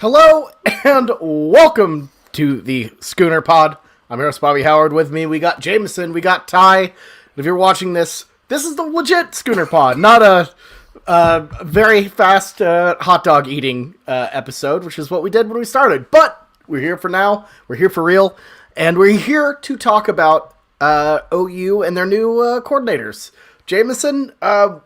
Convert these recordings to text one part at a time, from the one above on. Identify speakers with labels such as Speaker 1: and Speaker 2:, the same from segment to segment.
Speaker 1: Hello and welcome to the Schooner Pod. I'm your host, Bobby Howard. With me, we got Jamison, we got Ty. And if you're watching this, this is the legit Schooner Pod, not a very fast hot dog eating episode, which is what we did when we started. But we're here for now. We're here for real. And we're here to talk about OU and their new coordinators. Jamison, the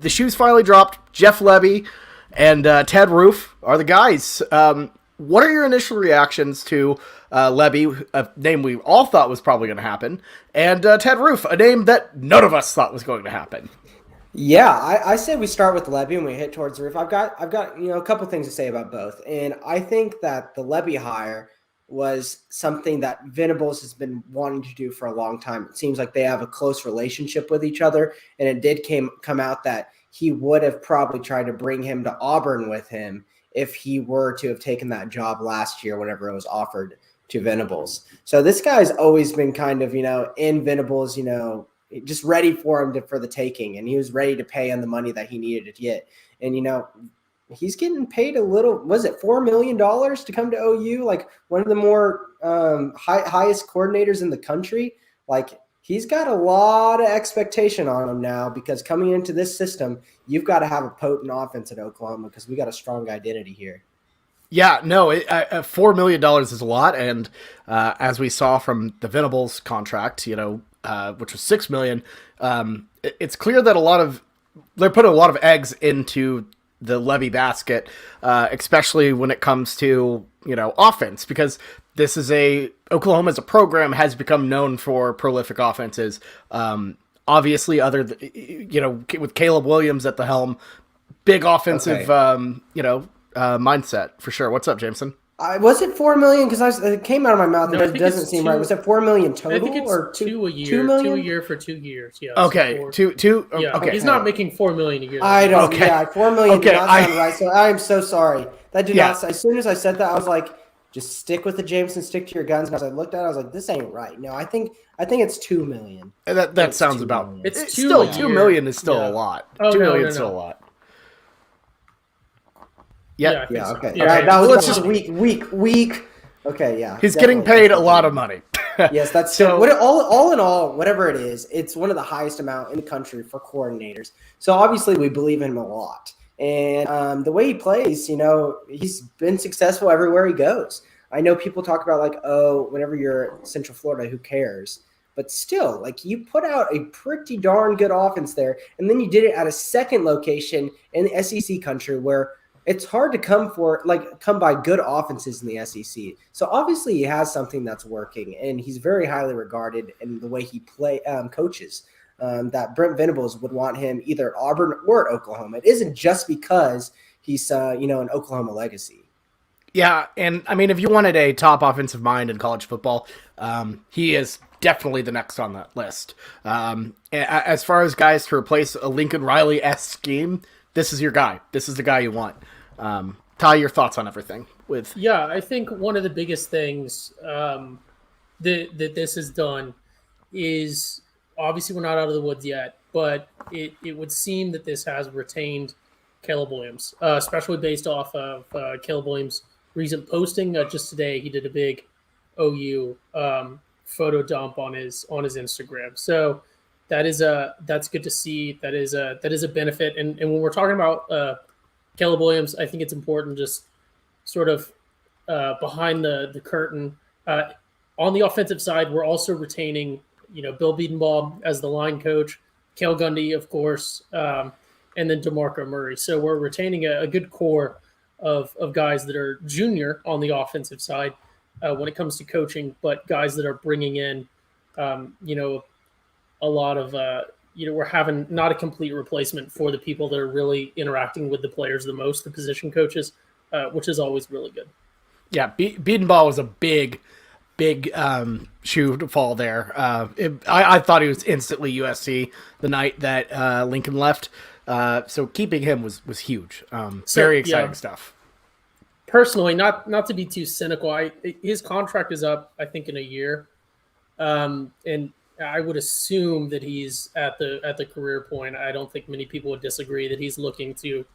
Speaker 1: shoes finally dropped. Jeff Lebby and Ted Roof are the guys. What are your initial reactions to Lebby, a name we all thought was probably going to happen, and Ted Roof, a name that none of us thought was going to happen?
Speaker 2: Yeah, I say we start with Lebby and we hit towards the Roof. I've got a couple things to say about both, and I think that the Lebby hire was something that Venables has been wanting to do for a long time. It seems like they have a close relationship with each other, and it did come out that he would have probably tried to bring him to Auburn with him if he were to have taken that job last year whenever it was offered to Venables. So this guy's always been kind of, in Venables, just ready for him for the taking, and he was ready to pay him the money that he needed to get. And, he's getting paid a little, was it $4 million to come to OU? Like one of the more highest coordinators in the country. Like, he's got a lot of expectation on him now because coming into this system, you've got to have a potent offense at Oklahoma because we got a strong identity here.
Speaker 1: Yeah, no, $4 million is a lot, and as we saw from the Venables contract, which was $6 million, it's clear that they're putting a lot of eggs into the Lebby basket, especially when it comes to offense, because this is Oklahoma as a program has become known for prolific offenses. Obviously, with Caleb Williams at the helm, big offensive, mindset for sure. What's up, Jameson?
Speaker 2: Was it $4 million? Because it came out of my mouth. No, it doesn't seem right. Was it $4 million total?
Speaker 3: I think it's
Speaker 2: or
Speaker 3: two a year.
Speaker 2: 2 million?
Speaker 3: 2 a year for 2 years. Yeah.
Speaker 1: Okay. Two.
Speaker 3: Yeah.
Speaker 1: Okay.
Speaker 3: He's not making $4 million a year.
Speaker 2: I don't.
Speaker 1: Okay.
Speaker 2: Yeah, $4 million
Speaker 1: Okay,
Speaker 2: did not sound right. So I am so sorry. That did
Speaker 1: Yeah.
Speaker 2: not. As soon as I said that, I was like, just stick with the Jameson, stick to your guns. And as I looked at it, I was like, this ain't right. No, I think it's $2 million.
Speaker 1: That sounds about.
Speaker 2: Million.
Speaker 1: It's still $2 million is still a lot.
Speaker 3: Oh,
Speaker 1: $2 million
Speaker 3: no.
Speaker 1: is still a lot.
Speaker 3: Yeah.
Speaker 2: Yeah. Okay.
Speaker 3: Yeah.
Speaker 2: That was
Speaker 1: Let's
Speaker 2: just
Speaker 1: just-
Speaker 2: weak. Okay. Yeah.
Speaker 1: He's getting paid a lot of money.
Speaker 2: Yes, that's
Speaker 1: So-
Speaker 2: all in all, whatever it is, it's one of the highest amount in the country for coordinators. So obviously we believe in him a lot. And the way he plays, he's been successful everywhere he goes. I know people talk about whenever you're in Central Florida, who cares? But still, you put out a pretty darn good offense there. And then you did it at a second location in the SEC country where it's hard to come by good offenses in the SEC. So obviously he has something that's working, and he's very highly regarded in the way he coaches. That Brent Venables would want him either at Auburn or at Oklahoma. It isn't just because he's an Oklahoma legacy.
Speaker 1: Yeah, and I mean, if you wanted a top offensive mind in college football, he is definitely the next on that list. As far as guys to replace a Lincoln Riley-esque scheme, this is your guy. This is the guy you want. Ty, your thoughts on everything?
Speaker 3: Yeah, I think one of the biggest things that this has done is, obviously we're not out of the woods yet, but it would seem that this has retained Caleb Williams, especially based off of Caleb Williams' recent posting. Just today, he did a big OU photo dump on his Instagram. So that's good to see. That is a benefit. And when we're talking about Caleb Williams, I think it's important just sort of behind the curtain. On the offensive side, we're also retaining Bill Bedenbaugh as the line coach, Cale Gundy, of course, and then DeMarco Murray. So we're retaining a good core of guys that are junior on the offensive side when it comes to coaching, but guys that are bringing in, a lot of, we're having not a complete replacement for the people that are really interacting with the players the most, the position coaches, which is always really good.
Speaker 1: Yeah, Bedenbaugh was a big shoe to fall there. I thought he was instantly USC the night that Lincoln left. So keeping him was huge. Very exciting stuff.
Speaker 3: Personally, not to be too cynical, his contract is up, I think, in a year, and I would assume that he's at the career point. I don't think many people would disagree that he's looking to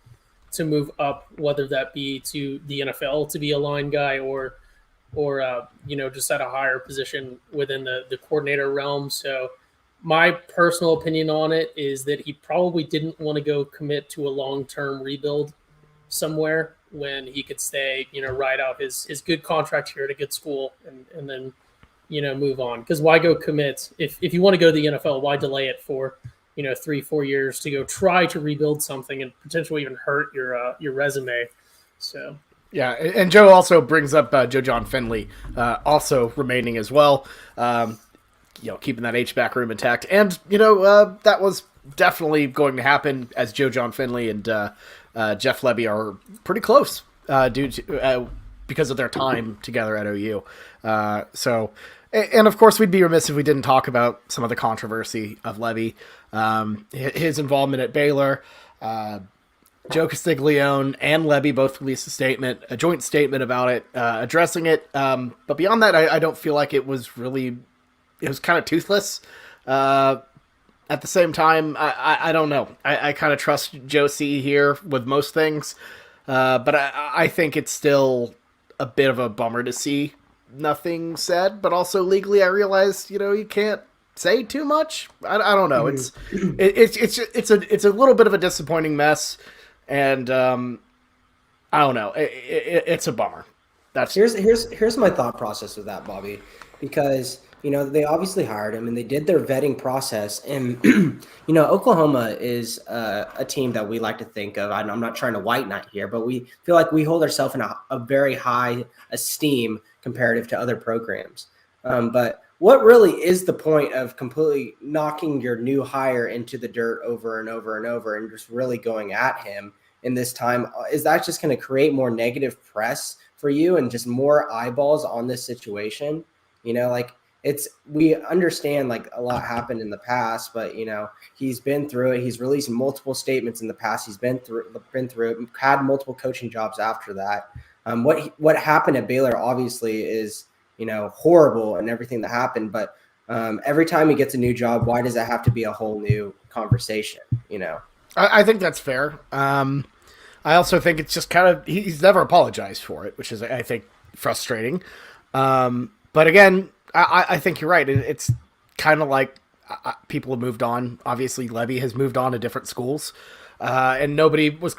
Speaker 3: move up, whether that be to the NFL to be a line guy or just at a higher position within the coordinator realm. So my personal opinion on it is that he probably didn't want to go commit to a long-term rebuild somewhere when he could stay, ride out his good contract here at a good school and then, move on. Because why go commit? If you want to go to the NFL, why delay it for, 3-4 years to go try to rebuild something and potentially even hurt your resume? So
Speaker 1: Yeah, and Joe also brings up Joe John Finley, also remaining as well. Keeping that H-back room intact. And, that was definitely going to happen as Joe John Finley and Jeff Lebby are pretty close because of their time together at OU. And of course, we'd be remiss if we didn't talk about some of the controversy of Lebby, his involvement at Baylor. Joe Castiglione and Lebby both released a joint statement about it, addressing it. But beyond that, I don't feel like it was kind of toothless. At the same time, I don't know. I kind of trust Joe C here with most things. But I think it's still a bit of a bummer to see nothing said. But also legally, I realize, you can't say too much. I don't know. It's a little bit of a disappointing mess. And I don't know. It's a bummer.
Speaker 2: Here's my thought process with that, Bobby, because they obviously hired him and they did their vetting process, and Oklahoma is a team that we like to think of. I'm not trying to white knight here, but we feel like we hold ourselves in a very high esteem comparative to other programs. But what really is the point of completely knocking your new hire into the dirt over and over and over and just really going at him in this time? Is that just going to create more negative press for you and just more eyeballs on this situation? We understand like a lot happened in the past, but he's been through it. He's released multiple statements in the past. He's been through it, had multiple coaching jobs after that. What happened at Baylor obviously is horrible and everything that happened, but every time he gets a new job, why does that have to be a whole new conversation?
Speaker 1: I think that's fair. I also think it's just kind of he's never apologized for it, which is I think frustrating. But again, I think you're right. It's kind of like people have moved on. Obviously, Lebby has moved on to different schools, and nobody was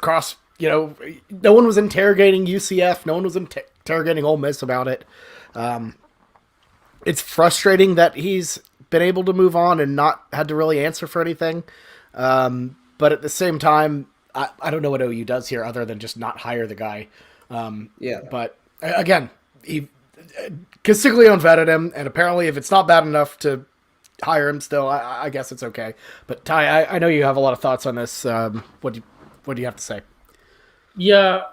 Speaker 1: no one was interrogating UCF. No one was interrogating Ole Miss about it. It's frustrating that he's been able to move on and not had to really answer for anything. But at the same time, I don't know what OU does here other than just not hire the guy. But again, Castiglione vetted him, and apparently if it's not bad enough to hire him still, I guess it's okay. But Ty, I know you have a lot of thoughts on this. What do you have to say?
Speaker 3: Yeah,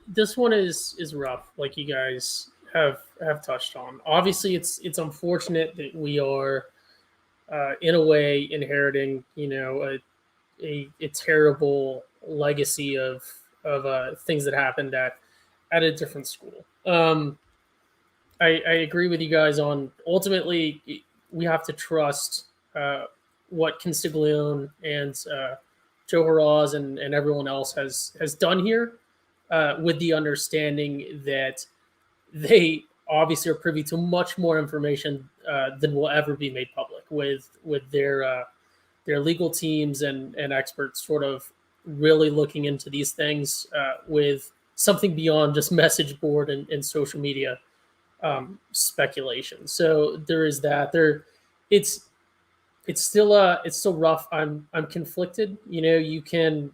Speaker 3: this one is rough, like you guys have touched on. Obviously, it's unfortunate that we are in a way inheriting a terrible legacy of things that happened at a different school. I agree with you guys on ultimately we have to trust what Castiglione and Joe Haraz and everyone else has done here, with the understanding that they obviously are privy to much more information than will ever be made public with their legal teams and experts sort of really looking into these things with something beyond just message board and social media speculation. So there is that. It's still rough. I'm conflicted. You can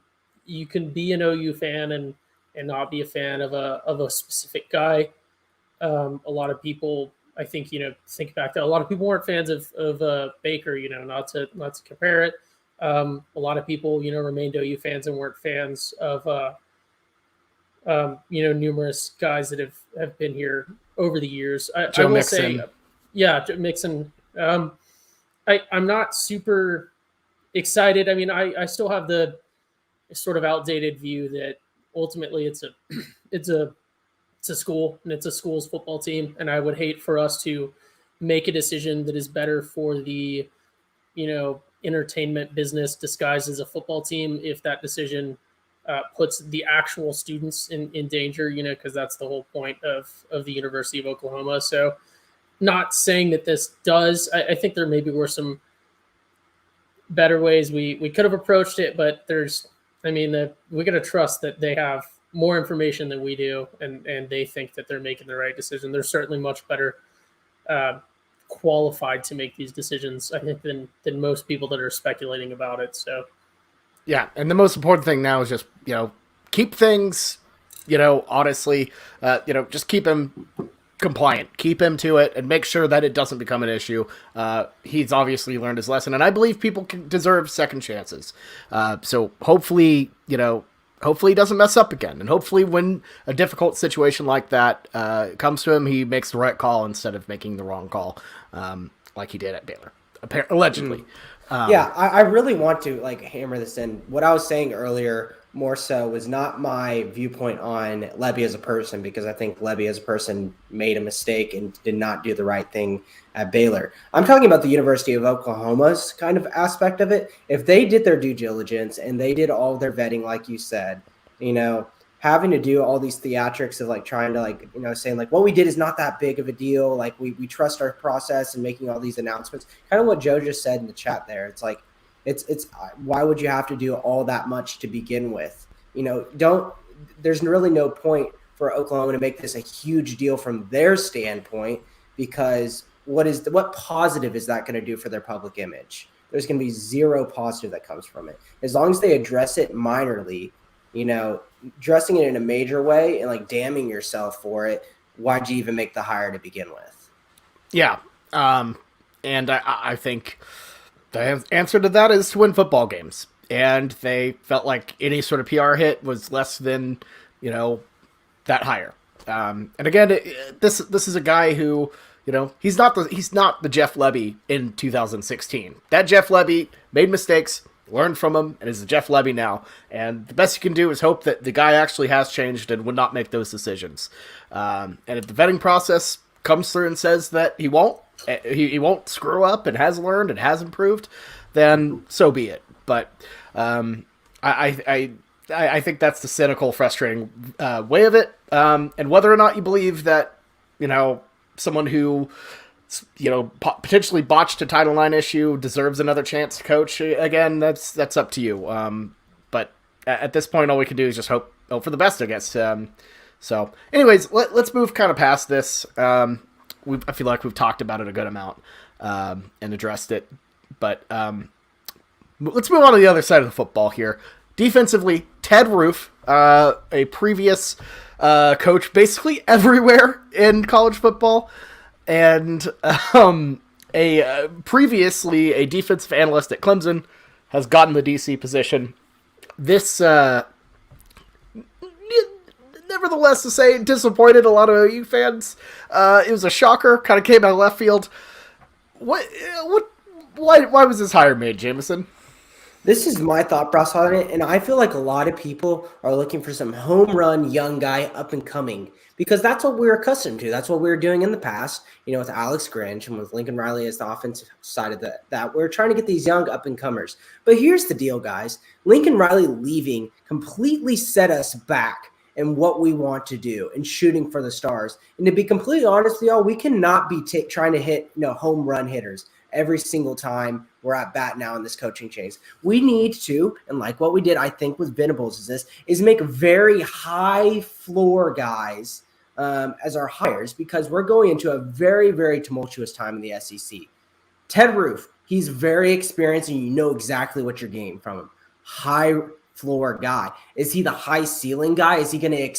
Speaker 3: be an OU fan and not be a fan of a specific guy. A lot of people, I think, think back to a lot of people weren't fans of Baker. Not to compare it. A lot of people, remained OU fans and weren't fans of numerous guys that have been here over the years. I will
Speaker 1: Mixon.
Speaker 3: say, Joe Mixon. I'm not super excited. I mean, I still have the sort of outdated view that ultimately it's a school and it's a school's football team, and I would hate for us to make a decision that is better for the entertainment business disguised as a football team if that decision puts the actual students in danger, because that's the whole point of the University of Oklahoma. So not saying that this does. I think there maybe were some better ways we could have approached it, but we got to trust that they have more information than we do, and they think that they're making the right decision. They're certainly much better qualified to make these decisions, I think, than most people that are speculating about it. So
Speaker 1: Yeah, and the most important thing now is just, keep things, honestly, just keep him compliant, keep him to it, and make sure that it doesn't become an issue. He's obviously learned his lesson, and I believe people deserve second chances. So hopefully, hopefully he doesn't mess up again, and hopefully when a difficult situation like that comes to him, he makes the right call instead of making the wrong call, like he did at Baylor, allegedly.
Speaker 2: I really want to hammer this in. What I was saying earlier more so was not my viewpoint on Lebby as a person, because I think Lebby as a person made a mistake and did not do the right thing at Baylor. I'm talking about the University of Oklahoma's kind of aspect of it. If they did their due diligence and they did all their vetting, like you said, having to do all these theatrics of trying to saying what we did is not that big of a deal. We trust our process and making all these announcements, kind of what Joe just said in the chat there. It's it's why would you have to do all that much to begin with? There's really no point for Oklahoma to make this a huge deal from their standpoint, because what positive is that going to do for their public image? There's going to be zero positive that comes from it. As long as they address it minorly, dressing it in a major way and damning yourself for it, why'd you even make the hire to begin with?
Speaker 1: Yeah. And I think the answer to that is to win football games. And they felt like any sort of PR hit was less than, that hire. And again, this is a guy who, he's not the Jeff Lebby in 2016. That Jeff Lebby made mistakes, learned from him, and is the Jeff Lebby now. And the best you can do is hope that the guy actually has changed and would not make those decisions. And if the vetting process comes through and says that he won't screw up and has learned and has improved, then so be it. But I think that's the cynical, frustrating way of it. And whether or not you believe that, someone who, potentially botched a Title IX issue deserves another chance to coach again, that's up to you. But at this point, all we can do is just hope for the best, I guess. So anyways, let's move kind of past this. I feel like we've talked about it a good amount and addressed it. But let's move on to the other side of the football here. Defensively, Ted Roof, a previous coach basically everywhere in college football, and previously a defensive analyst at Clemson, has gotten the DC position. This, nevertheless, to say, disappointed a lot of OU fans. It was a shocker, kind of came out of left field. Why was this hire made, Jamison?
Speaker 2: This is my thought process on it, and I feel like a lot of people are looking for some home run young guy up and coming, because that's what we're accustomed to. That's what we were doing in the past, with Alex Grinch and with Lincoln Riley as the offensive side of that. We're trying to get these young up and comers. But here's the deal, guys. Lincoln Riley leaving completely set us back in what we want to do and shooting for the stars. And to be completely honest with y'all, we cannot be trying to hit home run hitters every single time we're at bat now in this coaching change. We need to, and like what we did, I think, with Venables is make very high floor guys as our hires, because we're going into a very, very tumultuous time in the SEC. Ted Roof, he's very experienced, and you know exactly what you're getting from him. High floor guy. Is he the high ceiling guy? Is he going to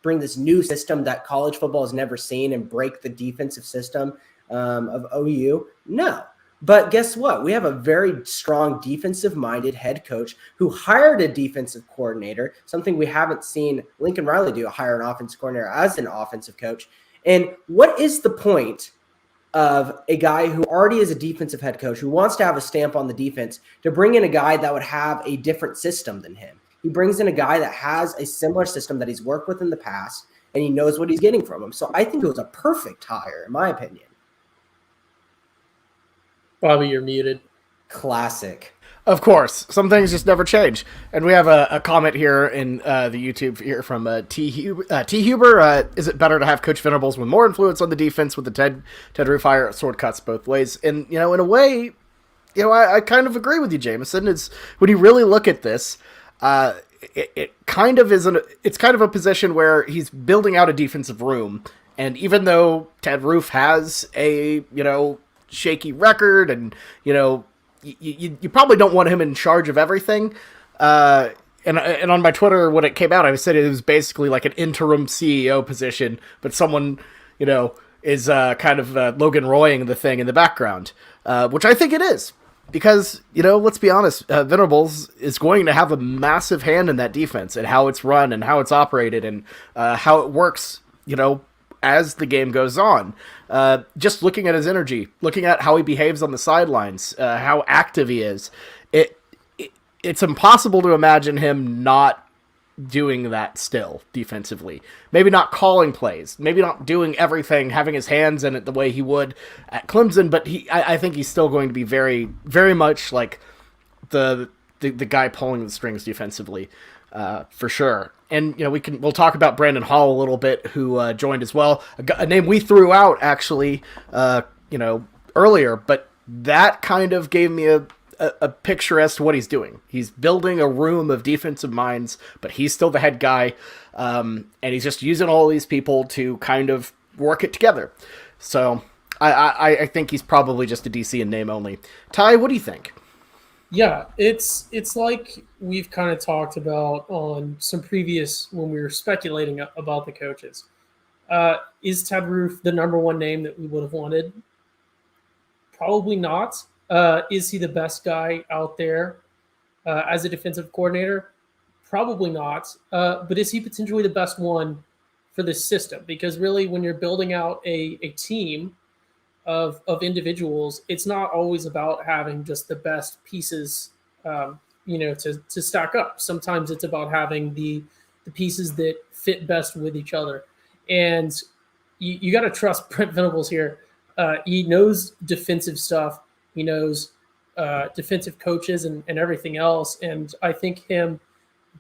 Speaker 2: bring this new system that college football has never seen and break the defensive system of OU? No. But guess what? We have a very strong defensive-minded head coach who hired a defensive coordinator, something we haven't seen Lincoln Riley do, hire an offensive coordinator as an offensive coach. And what is the point of a guy who already is a defensive head coach, who wants to have a stamp on the defense, to bring in a guy that would have a different system than him? He brings in a guy that has a similar system that he's worked with in the past, and he knows what he's getting from him. So I think it was a perfect hire, in my opinion.
Speaker 3: Bobby, you're muted.
Speaker 2: Classic.
Speaker 1: Of course, some things just never change. And we have a comment here in the YouTube here from T. Huber. Is it better to have Coach Venables with more influence on the defense with the Ted Roof hire? Sword cuts both ways. And, in a way, I kind of agree with you, Jamison. It's when you really look at this, it kind of is it's kind of a position where he's building out a defensive room. And even though Ted Roof has a, shaky record and, you probably don't want him in charge of everything. And on my Twitter, when it came out, I said it was basically like an interim CEO position, but someone, is kind of Logan Roying the thing in the background, which I think it is. Because, let's be honest, Venables is going to have a massive hand in that defense and how it's run and how it's operated and how it works, as the game goes on. Just looking at his energy, looking at how he behaves on the sidelines, how active he is, it's impossible to imagine him not doing that still defensively. Maybe not calling plays, maybe not doing everything, having his hands in it the way he would at Clemson, but I think he's still going to be very, very much like the guy pulling the strings defensively, for sure. And we'll talk about Brandon Hall a little bit, who joined as well, a name we threw out actually, earlier, but that kind of gave me a picture as to what he's doing. He's building a room of defensive minds, but he's still the head guy, and he's just using all these people to kind of work it together. So I think he's probably just a DC in name only. Ty, what do you think?
Speaker 3: Yeah, it's like we've kind of talked about on some previous when we were speculating about the coaches. Is Ted Roof the number one name that we would have wanted? Probably not. Is he the best guy out there as a defensive coordinator? Probably not. But is he potentially the best one for this system? Because really, when you're building out a team of individuals, it's not always about having just the best pieces, to stack up. Sometimes it's about having the pieces that fit best with each other. And you got to trust Brent Venables here. He knows defensive stuff. He knows defensive coaches and everything else. And I think him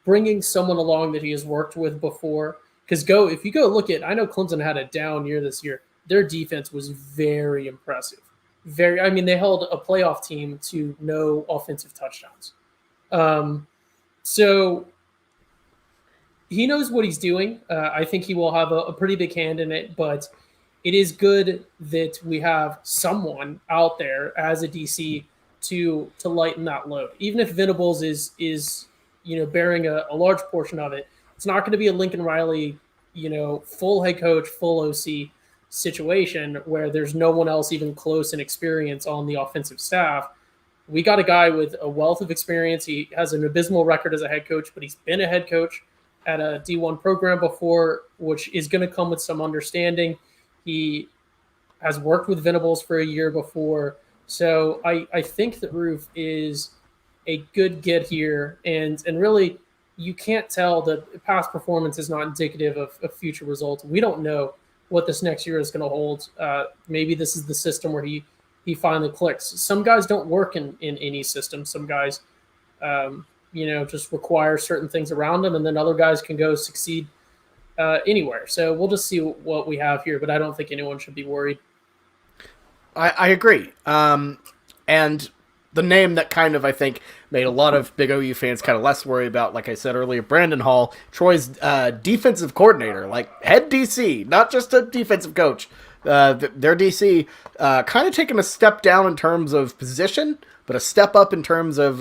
Speaker 3: bringing someone along that he has worked with before, because if you go look at, I know Clemson had a down year this year. Their defense was very impressive. They held a playoff team to no offensive touchdowns. So he knows what he's doing. I think he will have a pretty big hand in it, but it is good that we have someone out there as a DC to lighten that load. Even if Venables is bearing a large portion of it, it's not going to be a Lincoln Riley, full head coach, full OC situation where there's no one else even close in experience on the offensive staff. We got a guy with a wealth of experience. He has an abysmal record as a head coach, but he's been a head coach at a D1 program before, which is going to come with some understanding. He has worked with Venables for a year before. So I think that Roof is a good get here. And really, you can't tell that past performance is not indicative of future results. We don't know what this next year is going to hold. Maybe this is the system where he finally clicks. Some guys don't work in any system. Some guys, just require certain things around them, and then other guys can go succeed anywhere. So we'll just see what we have here, but I don't think anyone should be worried.
Speaker 1: I agree. And the name that kind of, I think, made a lot of big OU fans kind of less worried about, like I said earlier, Brandon Hall, Troy's defensive coordinator, like head DC, not just a defensive coach. Their DC kind of taking a step down in terms of position, but a step up in terms of,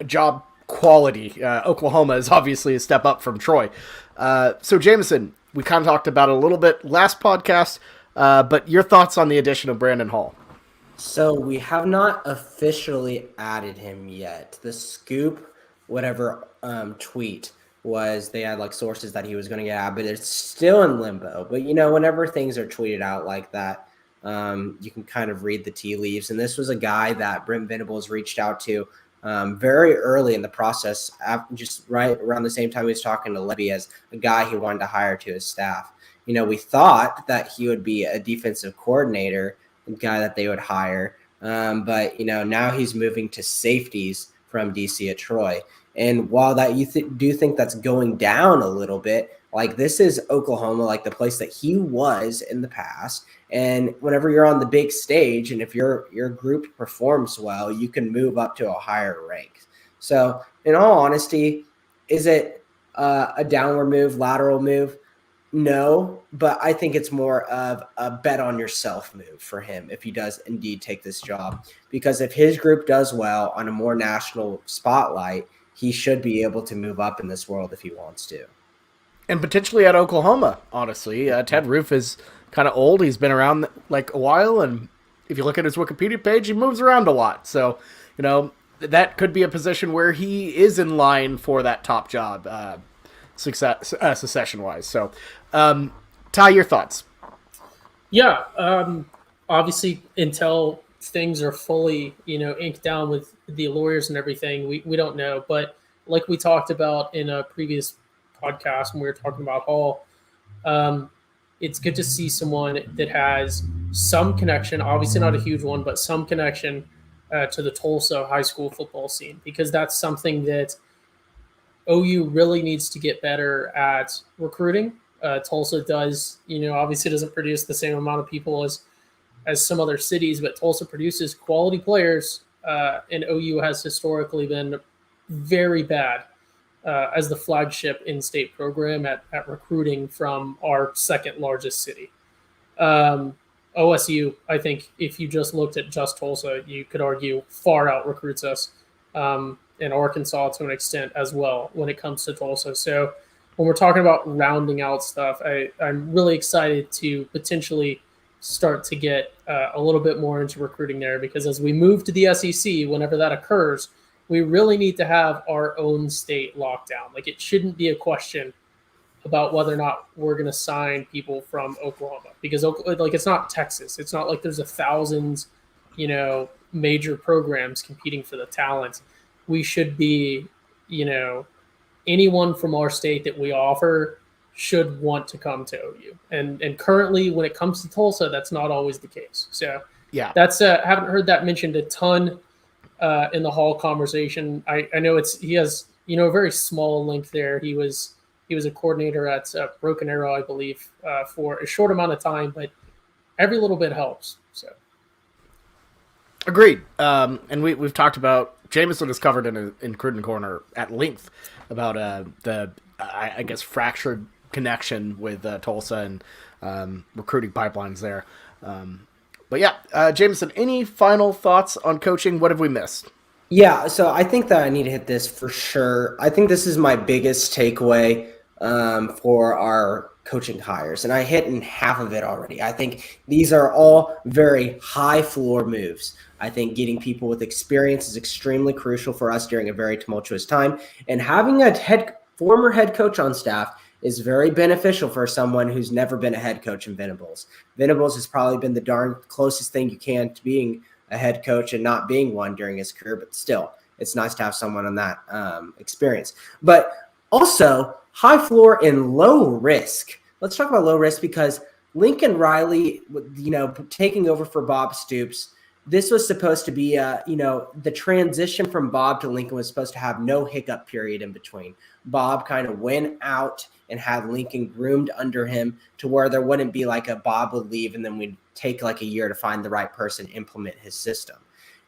Speaker 1: job quality. Oklahoma is obviously a step up from Troy. So, Jamison, we kind of talked about it a little bit last podcast, but your thoughts on the addition of Brandon Hall?
Speaker 2: So we have not officially added him yet. The scoop, whatever tweet was, they had like sources that he was going to get added, but it's still in limbo. But whenever things are tweeted out like that, you can kind of read the tea leaves. And this was a guy that Brent Venables reached out to very early in the process, just right around the same time he was talking to Levy, as a guy he wanted to hire to his staff. We thought that he would be a defensive coordinator, the guy that they would hire. But now he's moving to safeties from DC at Troy. And while that you do think that's going down a little bit, like this is Oklahoma, like the place that he was in the past. And whenever you're on the big stage, and if your group performs well, you can move up to a higher rank. So, in all honesty, is it a downward move, lateral move? No, but I think it's more of a bet on yourself move for him if he does indeed take this job. Because if his group does well on a more national spotlight, he should be able to move up in this world if he wants to.
Speaker 1: And potentially at Oklahoma, honestly. Ted Roof is kind of old. He's been around like a while, and if you look at his Wikipedia page, he moves around a lot. So, that could be a position where he is in line for that top job, succession-wise. So, Ty, your thoughts?
Speaker 3: Yeah, obviously until things are fully, inked down with the lawyers and everything, we don't know. But like we talked about in a previous podcast when we were talking about Hall, it's good to see someone that has some connection, obviously not a huge one, but some connection to the Tulsa high school football scene, because that's something that OU really needs to get better at recruiting. Tulsa does, obviously doesn't produce the same amount of people as some other cities, but Tulsa produces quality players, and OU has historically been very bad as the flagship in-state program at recruiting from our second largest city. OSU, I think if you just looked at just Tulsa, you could argue far out recruits us, and Arkansas to an extent as well when it comes to Tulsa. So when we're talking about rounding out stuff, I'm really excited to potentially start to get a little bit more into recruiting there, because as we move to the SEC, whenever that occurs, we really need to have our own state locked down. Like, it shouldn't be a question about whether or not we're going to sign people from Oklahoma, because it's not Texas. It's not like there's 1,000, major programs competing for the talent. We should be, anyone from our state that we offer should want to come to OU. And currently, when it comes to Tulsa, that's not always the case. So
Speaker 1: yeah,
Speaker 3: that's haven't heard that mentioned a ton in the Hall conversation. I know he has a very small link there. He was a coordinator at Broken Arrow, I believe, for a short amount of time, but every little bit helps. So
Speaker 1: agreed. And we've talked about, Jamison is covered in Cruden Corner at length about the fractured connection with Tulsa and recruiting pipelines there. But yeah, Jamison, any final thoughts on coaching? What have we missed?
Speaker 2: Yeah, so I think that I need to hit this for sure. I think this is my biggest takeaway for our coaching hires, and I hit in half of it already. I think these are all very high floor moves. I think getting people with experience is extremely crucial for us during a very tumultuous time, and having a former head coach on staff is very beneficial for someone who's never been a head coach in Venables. Venables has probably been the darn closest thing you can to being a head coach and not being one during his career, but still, it's nice to have someone on that experience. But also, high floor and low risk. Let's talk about low risk, because Lincoln Riley, taking over for Bob Stoops, this was supposed to be, the transition from Bob to Lincoln was supposed to have no hiccup period in between. Bob kind of went out and had Lincoln groomed under him to where there wouldn't be like a Bob would leave and then we'd take like a year to find the right person to implement his system.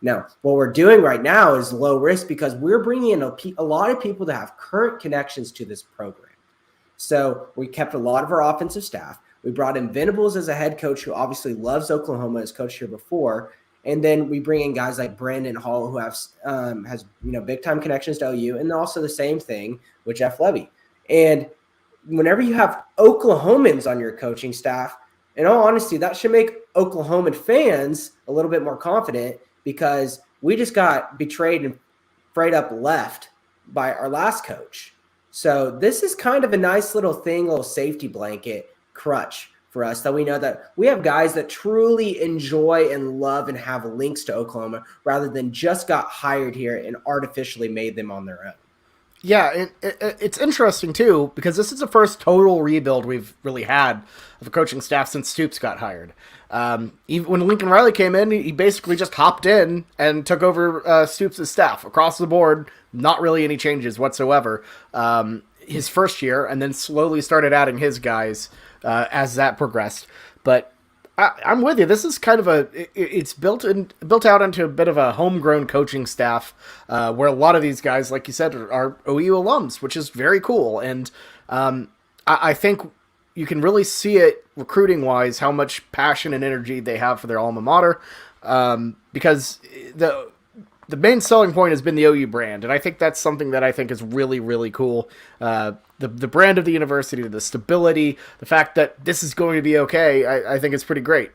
Speaker 2: Now, what we're doing right now is low risk, because we're bringing in a lot of people that have current connections to this program. So we kept a lot of our offensive staff. We brought in Venables as a head coach who obviously loves Oklahoma, has coached here before. And then we bring in guys like Brandon Hall, who has big time connections to OU, and also the same thing with Jeff Levy. And whenever you have Oklahomans on your coaching staff, in all honesty, that should make Oklahoman fans a little bit more confident, because we just got betrayed and frayed up left by our last coach. So this is kind of a nice little thing, little safety blanket crutch for us, that we know that we have guys that truly enjoy and love and have links to Oklahoma, rather than just got hired here and artificially made them on their own.
Speaker 1: Yeah, it's interesting too because this is the first total rebuild we've really had of a coaching staff since Stoops got hired. Even when Lincoln Riley came in, he basically just hopped in and took over Stoops' staff across the board. Not really any changes whatsoever. His first year, and then slowly started adding his guys as that progressed. But I'm with you. This is kind of it's built out into a bit of a homegrown coaching staff, where a lot of these guys, like you said, are OU alums, which is very cool. And I think you can really see it recruiting wise how much passion and energy they have for their alma mater, because the main selling point has been the OU brand, and I think that's something that I think is really, really cool. The brand of the university, the stability, the fact that this is going to be okay, I think it's pretty great.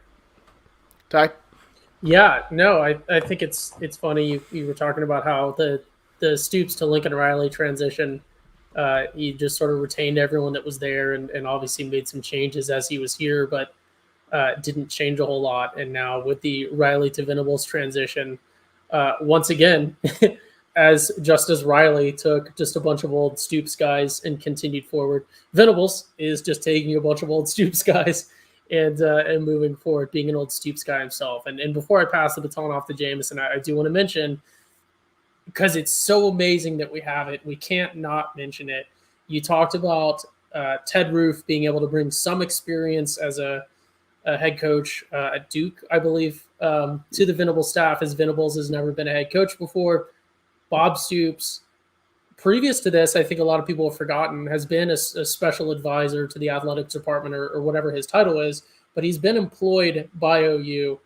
Speaker 1: Ty?
Speaker 3: Yeah, no, I think it's funny. You were talking about how the Stoops to Lincoln Riley transition, he just sort of retained everyone that was there and obviously made some changes as he was here, but didn't change a whole lot. And now with the Riley to Venables transition, once again, as Riley took just a bunch of old Stoops guys and continued forward, Venables is just taking a bunch of old Stoops guys and moving forward, being an old Stoops guy himself. And before I pass the baton off to Jamison, I do want to mention, because it's so amazing that we have it, we can't not mention it. You talked about Ted Roof being able to bring some experience as a head coach at Duke, I believe, to the Venables staff, as Venables has never been a head coach before. Bob Stoops, previous to this, I think a lot of people have forgotten, has been a special advisor to the athletics department or whatever his title is, but he's been employed by OU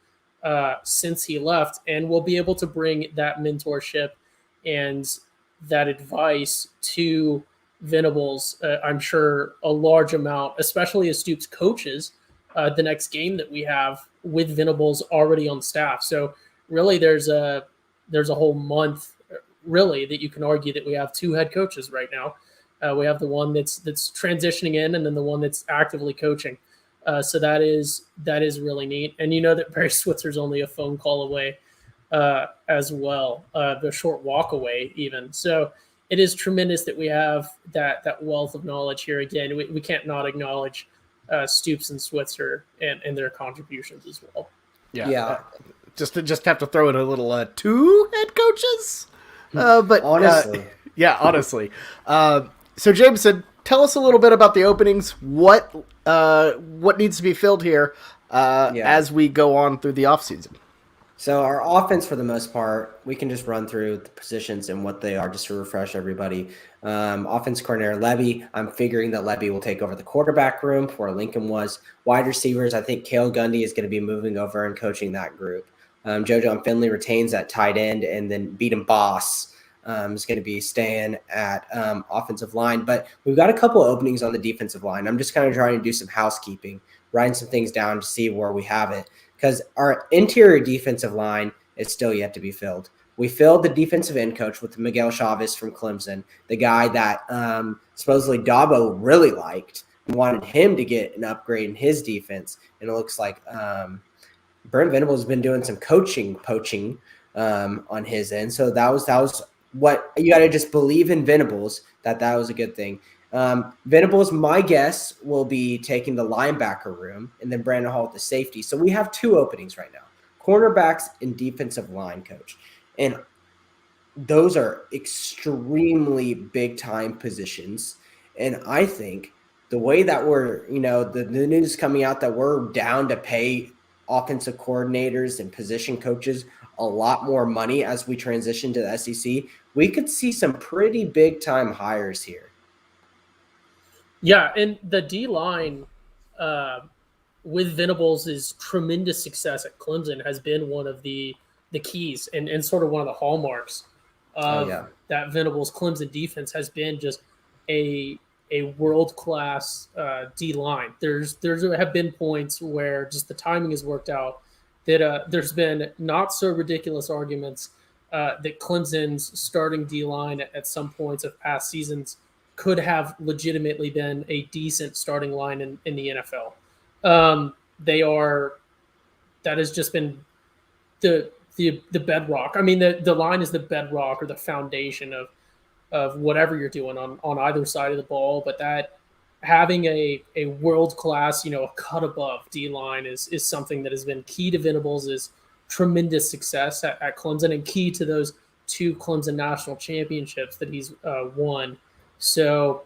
Speaker 3: since he left and will be able to bring that mentorship and that advice to Venables, I'm sure a large amount, especially as Stoops coaches the next game that we have with Venables already on staff. So really there's a whole month really that you can argue that we have two head coaches right now. We have the one that's transitioning in, and then the one that's actively coaching. So that is really neat. And you know that Barry Switzer's only a phone call away as well, the short walk away even. So it is tremendous that we have that wealth of knowledge here. Again, we can't not acknowledge Stoops and Switzer and their contributions as well.
Speaker 2: Yeah.
Speaker 1: Just have to throw in a little two head coaches. But
Speaker 2: honestly,
Speaker 1: honestly. So Jameson, tell us a little bit about the openings. What needs to be filled here as we go on through the offseason?
Speaker 2: So our offense, for the most part, we can just run through the positions and what they are just to refresh everybody. Offense coordinator Levy, I'm figuring that Levy will take over the quarterback room where Lincoln was. Wide receivers, I think Cale Gundy is going to be moving over and coaching that group. JoJo Finley retains at tight end, and then Beaton Boss is going to be staying at offensive line. But we've got a couple of openings on the defensive line. I'm just kind of trying to do some housekeeping, writing some things down to see where we have it, because our interior defensive line is still yet to be filled. We filled the defensive end coach with Miguel Chavez from Clemson, the guy that supposedly Dabo really liked and wanted him to get an upgrade in his defense. And it looks like Brent Venables has been doing some poaching on his end. So that was what you got to just believe in Venables, that was a good thing. Venables, my guess, will be taking the linebacker room, and then Brandon Hall at the safety. So we have two openings right now, cornerbacks and defensive line coach. And those are extremely big time positions. And I think the way that we're, the news coming out that we're down to pay offensive coordinators and position coaches a lot more money as we transition to the SEC, we could see some pretty big time hires here.
Speaker 3: Yeah, and the D-line with Venables' tremendous success at Clemson has been one of the keys and sort of one of the hallmarks of that Venables Clemson defense has been just a world-class D-line. There have been points where just the timing has worked out that there's been not so ridiculous arguments that Clemson's starting D-line at some points of past seasons could have legitimately been a decent starting line in the NFL. That has just been the bedrock. I mean, the line is the bedrock or the foundation of whatever you're doing on either side of the ball. But that having a world class, a cut above D line is something that has been key to Venables' tremendous success at Clemson and key to those 2 Clemson national championships that he's won. So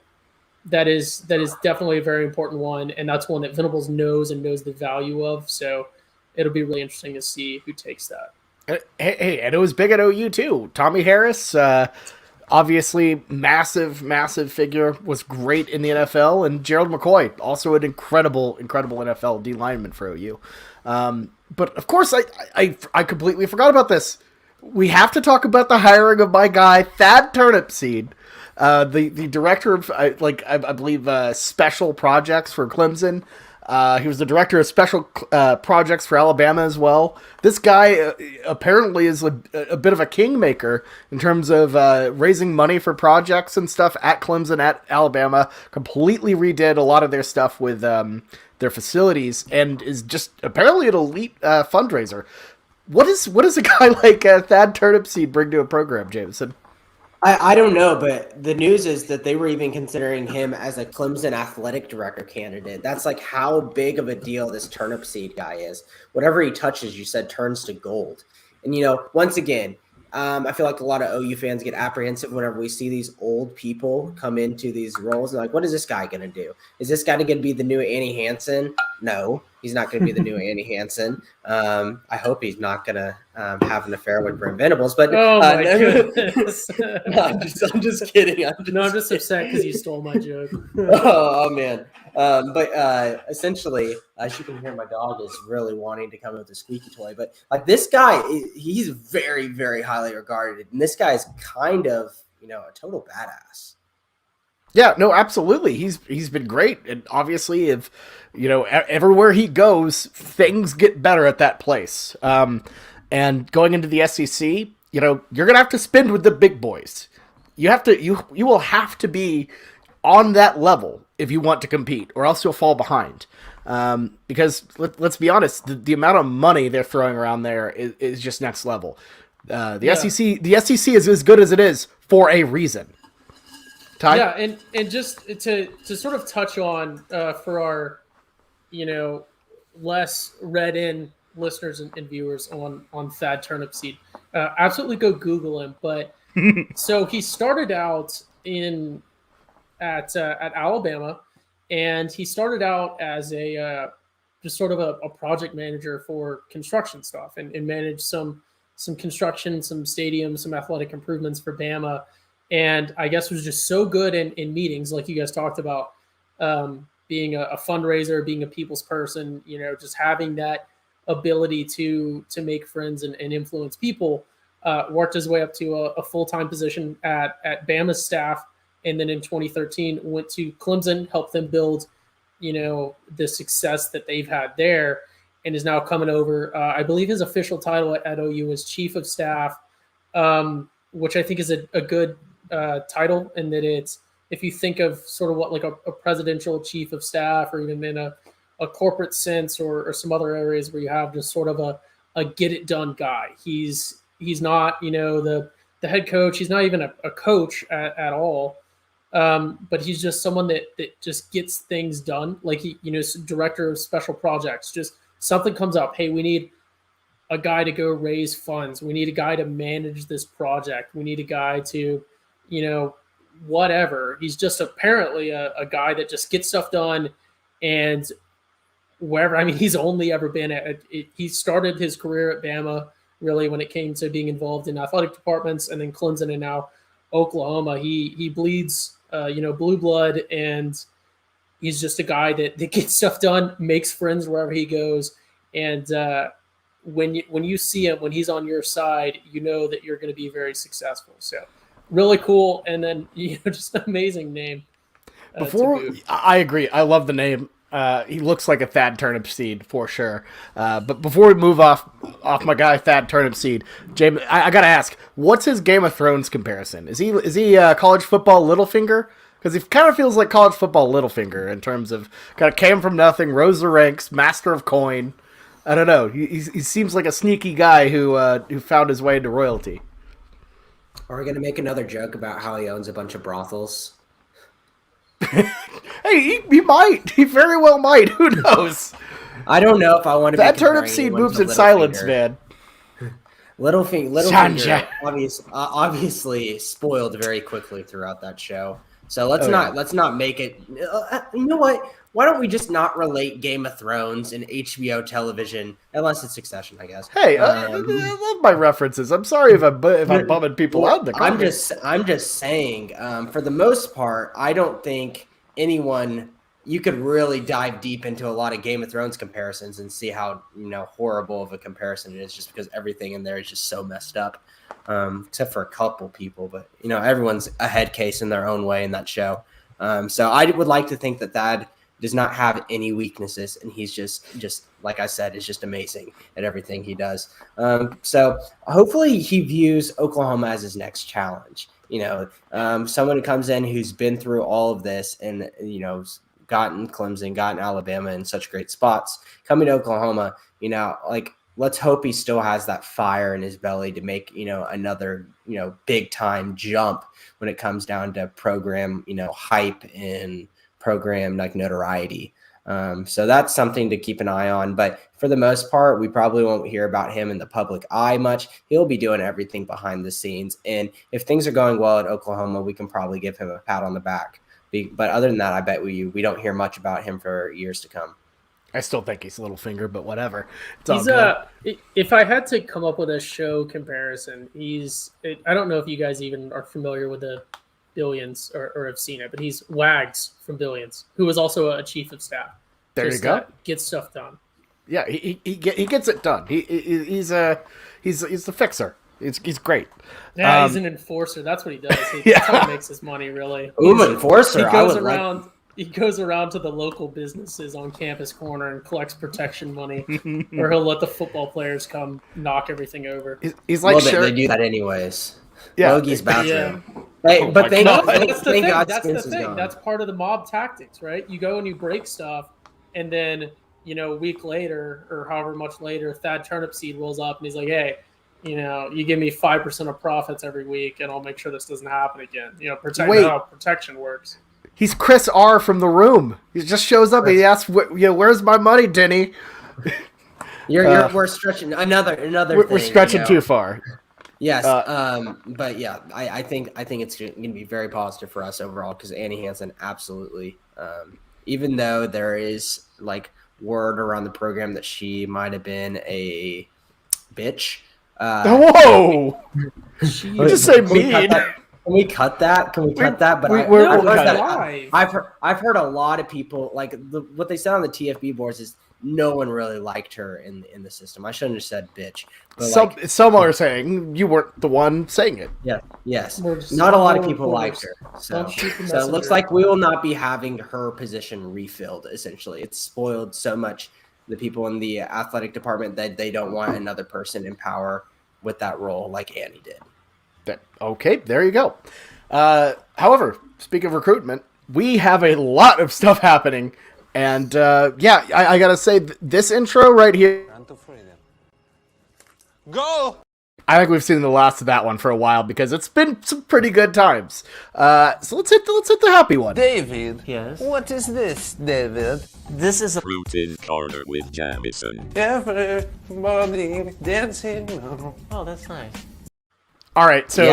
Speaker 3: that is definitely a very important one, and that's one that Venables knows the value of. So it'll be really interesting to see who takes that.
Speaker 1: Hey, and it was big at OU too. Tommy Harris, obviously massive figure, was great in the NFL, and Gerald McCoy, also an incredible NFL D lineman for OU. But of course, I completely forgot about this. We have to talk about the hiring of my guy Thad Turnipseed, the director of I believe special projects for Clemson. He was the director of special projects for Alabama as well. This guy apparently is a bit of a kingmaker in terms of raising money for projects and stuff at Clemson, at Alabama. Completely redid a lot of their stuff with their facilities, and is just apparently an elite fundraiser. What does a guy like Thad Turnipseed bring to a program, Jamison?
Speaker 2: I don't know, but the news is that they were even considering him as a Clemson athletic director candidate. That's like how big of a deal this Turnipseed guy is. Whatever he touches, you said, turns to gold. And, once again, I feel like a lot of OU fans get apprehensive whenever we see these old people come into these roles. And like, what is this guy going to do? Is this guy going to be the new Annie Hansen? No, he's not going to be the new Annie Hansen. I hope he's not going to have an affair with Brent Venables. But
Speaker 3: oh my goodness!
Speaker 2: No, I'm just kidding.
Speaker 3: I'm just upset because you stole my joke.
Speaker 2: oh man! But essentially, as you can hear, my dog is really wanting to come with a squeaky toy. But like this guy, he's very, very highly regarded, and this guy is kind of a total badass.
Speaker 1: Yeah, no, absolutely. He's been great, and obviously, if everywhere he goes, things get better at that place. And going into the SEC, you're gonna have to spend with the big boys. You will have to be on that level if you want to compete, or else you'll fall behind. Because let's be honest, the amount of money they're throwing around there is just next level. SEC is as good as it is for a reason. Ty?
Speaker 3: Yeah, and just to sort of touch on for our less read in listeners and viewers on Thad Turnipseed, absolutely go Google him. But so he started out at Alabama, and he started out as just sort of a project manager for construction stuff, and managed some construction, some stadiums, some athletic improvements for Bama. And I guess was just so good in meetings, like you guys talked about, being a fundraiser, being a people's person, just having that ability to make friends and influence people. Worked his way up to a full-time position at Bama's staff, and then in 2013 went to Clemson, helped them build, the success that they've had there, and is now coming over. I believe his official title at OU is Chief of Staff, which I think is a good title, and that it's, if you think of sort of what like a presidential chief of staff, or even in a corporate sense, or some other areas where you have just sort of a get it done guy. He's not the head coach. He's not even a coach at all. But he's just someone that just gets things done. Like director of special projects. Just something comes up. Hey, we need a guy to go raise funds. We need a guy to manage this project. We need a guy to, whatever. He's just apparently a guy that just gets stuff done, and wherever. I mean, he's only ever been he started his career at Bama, really, when it came to being involved in athletic departments, and then Clemson, and now Oklahoma. He bleeds, blue blood, and he's just a guy that gets stuff done, makes friends wherever he goes, and when you see him, when he's on your side, you know that you're going to be very successful. So really cool, and then just an amazing name.
Speaker 1: I agree. I love the name. He looks like a Thad Turnipseed for sure. But before we move off my guy Thad Turnipseed, James, I gotta ask, what's his Game of Thrones comparison? Is he college football Littlefinger? Because he kind of feels like college football Littlefinger in terms of kind of came from nothing, rose the ranks, master of coin. I don't know. He seems like a sneaky guy who found his way into royalty.
Speaker 2: Are we gonna make another joke about how he owns a bunch of brothels?
Speaker 1: Hey, he might. He very well might. Who knows?
Speaker 2: I don't know if I want to.
Speaker 1: That
Speaker 2: be
Speaker 1: turnip
Speaker 2: comparing
Speaker 1: seed
Speaker 2: anyone
Speaker 1: moves
Speaker 2: to
Speaker 1: in silence,
Speaker 2: Littlefinger.
Speaker 1: man.
Speaker 2: Littlefinger obviously spoiled very quickly throughout that show. So let's not make it. You know what? Why don't we just not relate Game of Thrones and HBO television unless it's Succession, I guess.
Speaker 1: Hey, I love my references. I'm sorry if I'm bumming people out in the comments.
Speaker 2: I'm just saying. For the most part, I don't think anyone. You could really dive deep into a lot of Game of Thrones comparisons and see how horrible of a comparison it is, just because everything in there is just so messed up, except for a couple people. But everyone's a head case in their own way in that show. So I would like to think that Thad does not have any weaknesses, and he's just like I said, is just amazing at everything he does. So hopefully he views Oklahoma as his next challenge. Someone who comes in who's been through all of this and gotten Clemson, gotten Alabama in such great spots, coming to Oklahoma, let's hope he still has that fire in his belly to make, another, big time jump when it comes down to program, hype and program like notoriety. So that's something to keep an eye on. But for the most part, we probably won't hear about him in the public eye much. He'll be doing everything behind the scenes. And if things are going well at Oklahoma, we can probably give him a pat on the back. But other than that, I bet we don't hear much about him for years to come.
Speaker 1: I still think he's Littlefinger, but whatever.
Speaker 3: He's if I had to come up with a show comparison, I don't know if you guys even are familiar with the Billions or have seen it, but he's Wags from Billions, who was also a chief of staff.
Speaker 1: There you go.
Speaker 3: Gets stuff done.
Speaker 1: Yeah, he gets it done. He's the fixer. He's great.
Speaker 3: Yeah, he's an enforcer. That's what he does. That's how he makes his money, really.
Speaker 2: Enforcer.
Speaker 3: He goes around to the local businesses on Campus Corner and collects protection money, or he'll let the football players come knock everything over.
Speaker 1: He's like,
Speaker 2: they do that anyways.
Speaker 1: Yeah,
Speaker 2: Logi's bathroom.
Speaker 3: Yeah.
Speaker 2: Hey, but thank God
Speaker 3: That's the
Speaker 2: Spence is
Speaker 3: thing.
Speaker 2: gone.
Speaker 3: That's part of the mob tactics, right? You go and you break stuff, and then a week later or however much later, Thad Turnipseed rolls up and he's like, "Hey, you give me 5% of profits every week, and I'll make sure this doesn't happen again." How protection works.
Speaker 1: He's Chris R. from The Room. He just shows up and he asks, "Where's my money, Denny?"
Speaker 2: We're stretching another.
Speaker 1: We're stretching too far.
Speaker 2: Yes, but yeah, I think it's going to be very positive for us overall because Annie Hansen absolutely, even though there is word around the program that she might have been a bitch.
Speaker 1: Whoa! You just say mean.
Speaker 2: Can we cut that? But I've heard a lot of people what they said on the TFB boards is no one really liked her in the system. I shouldn't have said bitch. But
Speaker 1: some are saying you weren't the one saying it.
Speaker 2: Yeah, yes. Not a lot of people liked her. So it looks like we will not be having her position refilled. Essentially, it's spoiled so much the people in the athletic department that they don't want another person in power with that role like Annie did.
Speaker 1: Okay, there you go. However, speaking of recruitment, we have a lot of stuff happening. And I got to say, this intro right here. Go! I think we've seen the last of that one for a while because it's been some pretty good times. So let's hit the happy one.
Speaker 4: David.
Speaker 5: Yes.
Speaker 4: What is this, David?
Speaker 5: This is a
Speaker 6: Routine corner with Jamison.
Speaker 4: Everybody dancing now.
Speaker 5: Oh, that's nice.
Speaker 1: All right, so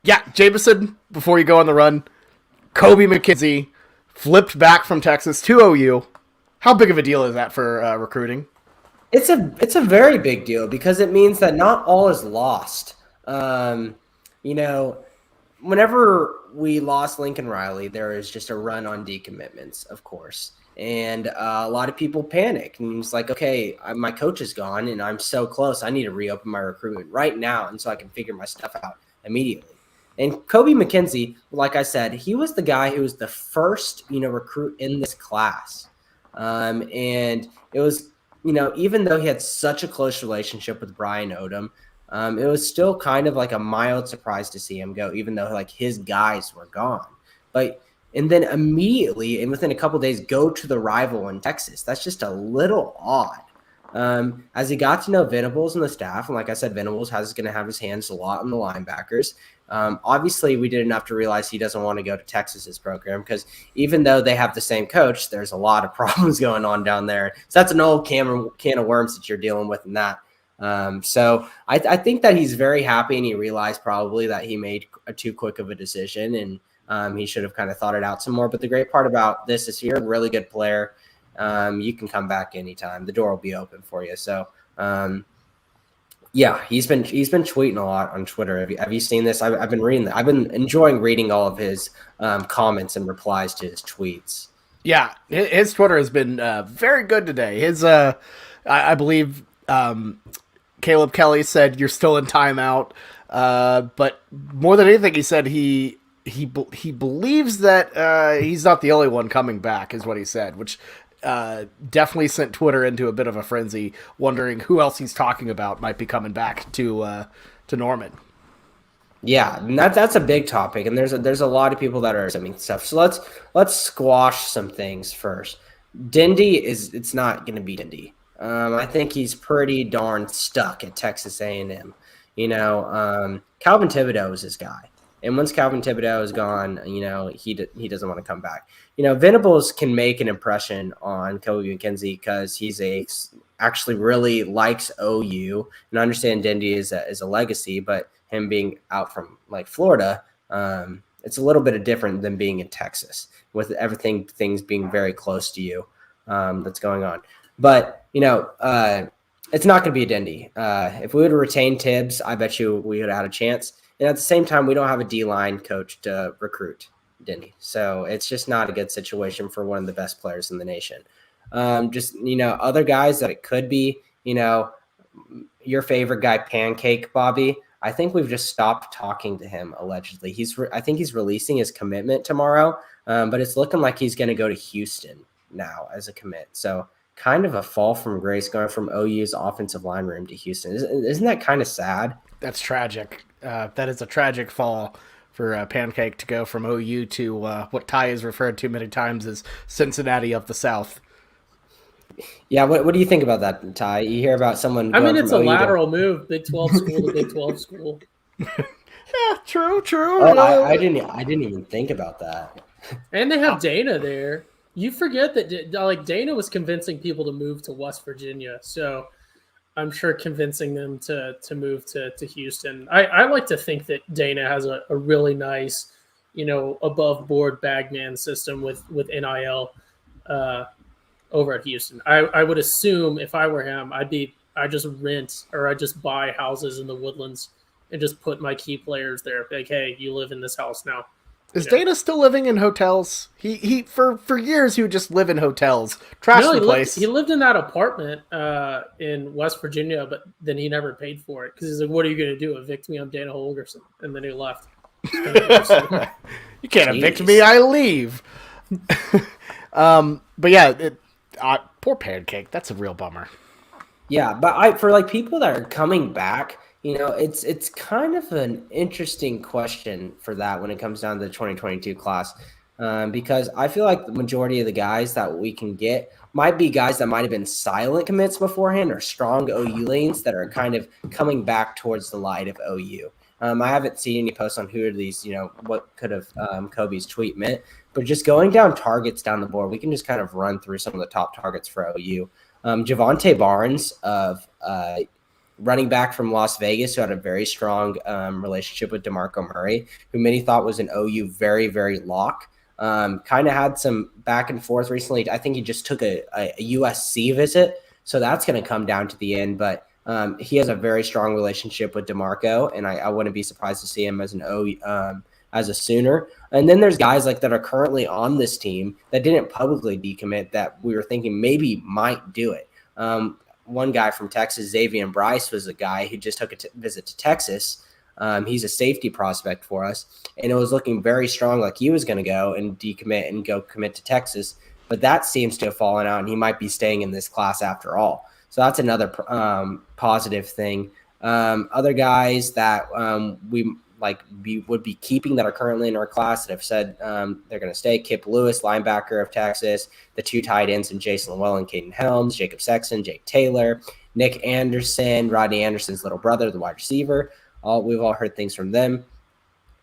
Speaker 1: yeah, Jamison, before you go on the run, Kobe McKenzie flipped back from Texas to OU. How big of a deal is that for recruiting?
Speaker 2: It's a very big deal because it means that not all is lost. Whenever we lost Lincoln Riley, there is just a run on decommitments, of course. And a lot of people panic. And it's like, okay, my coach is gone and I'm so close. I need to reopen my recruitment right now. And so I can figure my stuff out immediately. And Kobe McKenzie, like I said, he was the guy who was the first, recruit in this class. And it was, even though he had such a close relationship with Brian Odom, it was still kind of like a mild surprise to see him go, even though his guys were gone. And then immediately, and within a couple of days, go to the rival in Texas. That's just a little odd. As he got to know Venables and the staff, and like I said, Venables is going to have his hands a lot on the linebackers. Obviously, we did enough to realize he doesn't want to go to Texas's program because even though they have the same coach, there's a lot of problems going on down there. So that's an old can of worms that you're dealing with in that. So I think that he's very happy, and he realized probably that he made too quick of a decision, and he should have kind of thought it out some more. But the great part about this is you're a really good player. You can come back anytime. The door will be open for you. So, yeah, he's been tweeting a lot on Twitter. Have you seen this? I've been reading that. I've been enjoying reading all of his comments and replies to his tweets.
Speaker 1: Yeah, his Twitter has been very good today. His, I believe, Caleb Kelly said you're still in timeout, but more than anything, he said he believes that he's not the only one coming back, is what he said, which definitely sent Twitter into a bit of a frenzy, wondering who else he's talking about might be coming back to Norman.
Speaker 2: Yeah, and that's a big topic, and there's a lot of people that are saying stuff. So let's squash some things first. Dindy it's not going to be Dindy. I think he's pretty darn stuck at Texas A&M. Calvin Thibodeau is his guy. And once Calvin Thibodeau is gone, he doesn't want to come back. Venables can make an impression on Kobe McKenzie because he's actually really likes OU. And I understand Dindy is a legacy, but him being out from like Florida, it's a little bit different than being in Texas with things being very close to you that's going on. But, it's not going to be a Dindy. If we would have retained Tibbs, I bet you we would have had a chance. And at the same time, we don't have a D-line coach to recruit Dindy. So it's just not a good situation for one of the best players in the nation. Other guys that it could be, your favorite guy, Pancake Bobby, I think we've just stopped talking to him, allegedly. I think he's releasing his commitment tomorrow, but it's looking like he's going to go to Houston now as a commit. So kind of a fall from grace going from OU's offensive line room to Houston. Isn't that kind of sad?
Speaker 1: That's tragic. That is a tragic fall for Pancake to go from OU to what Ty has referred to many times as Cincinnati of the South.
Speaker 2: Yeah, what do you think about that, Ty? You hear about someone?
Speaker 3: I mean, it's a lateral move, Big 12 school to Big 12 school.
Speaker 1: Yeah, true.
Speaker 2: Oh, I didn't even think about that.
Speaker 3: And they have Dana there. You forget that Dana was convincing people to move to West Virginia, so I'm sure convincing them to move to Houston. I like to think that Dana has a really nice, above board bagman system with NIL over at Houston. I would assume if I were him, I just rent or I just buy houses in the Woodlands and just put my key players there. Like, hey, you live in this house now.
Speaker 1: Is Dana still living in hotels? He for years he would just live in hotels, trash the place.
Speaker 3: He lived in that apartment in West Virginia, but then he never paid for it because he's like, "What are you going to do? Evict me? I'm Dana Holgerson," and then he left.
Speaker 1: You can't evict me. I leave. But yeah, poor Pancake. That's a real bummer.
Speaker 2: Yeah, but for people that are coming back. It's kind of an interesting question for that when it comes down to the 2022 class, because I feel like the majority of the guys that we can get might be guys that might have been silent commits beforehand or strong OU lanes that are kind of coming back towards the light of OU. I haven't seen any posts on who are these, what could have Kobe's tweet meant, but just going down targets down the board, we can just kind of run through some of the top targets for OU. Javonte Barnes of running back from Las Vegas, who had a very strong relationship with DeMarco Murray, who many thought was an OU very, very lock. Kind of had some back and forth recently. I think he just took a USC visit, so that's going to come down to the end. But he has a very strong relationship with DeMarco, and I wouldn't be surprised to see him as an as a Sooner. And then there's guys that are currently on this team that didn't publicly decommit that we were thinking maybe might do it. One guy from Texas, Xavier Bryce, was a guy who just took a visit to Texas. He's a safety prospect for us, and it was looking very strong like he was going to go and decommit and go commit to Texas. But that seems to have fallen out, and he might be staying in this class after all. So that's another positive thing. Other guys that we would be keeping that are currently in our class that have said they're going to stay. Kip Lewis, linebacker of Texas, the two tight ends, and Jason Llewellyn, Caden Helms, Jacob Sexton, Jake Taylor, Nick Anderson, Rodney Anderson's little brother, the wide receiver. We've all heard things from them.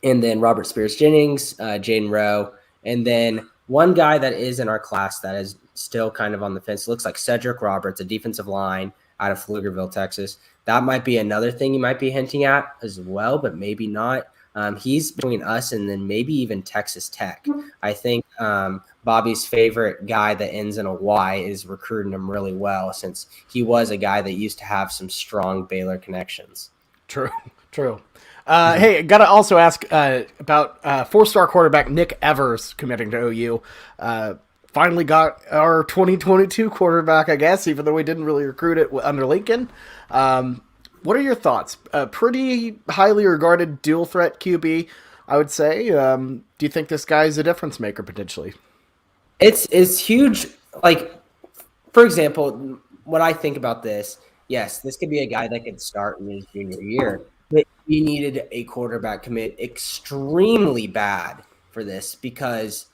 Speaker 2: and then Robert Spears Jennings, Jaden Rowe, and then one guy that is in our class that is still kind of on the fence. Looks like Cedric Roberts, a defensive line out of Pflugerville, Texas. That might be another thing you might be hinting at as well, but maybe not. He's between us and then maybe even Texas Tech. I think Bobby's favorite guy that ends in a Y is recruiting him really well, since he was a guy that used to have some strong Baylor connections.
Speaker 1: True. Hey, got to also ask about four-star quarterback Nick Evers committing to OU. Finally got our 2022 quarterback, I guess, even though we didn't really recruit it under Lincoln. What are your thoughts? Pretty highly regarded dual threat QB, I would say. Do you think this guy's a difference maker potentially?
Speaker 2: It's huge. Like, for example, what I think about this, yes, this could be a guy that could start in his junior year, but he needed a quarterback commit extremely bad for this because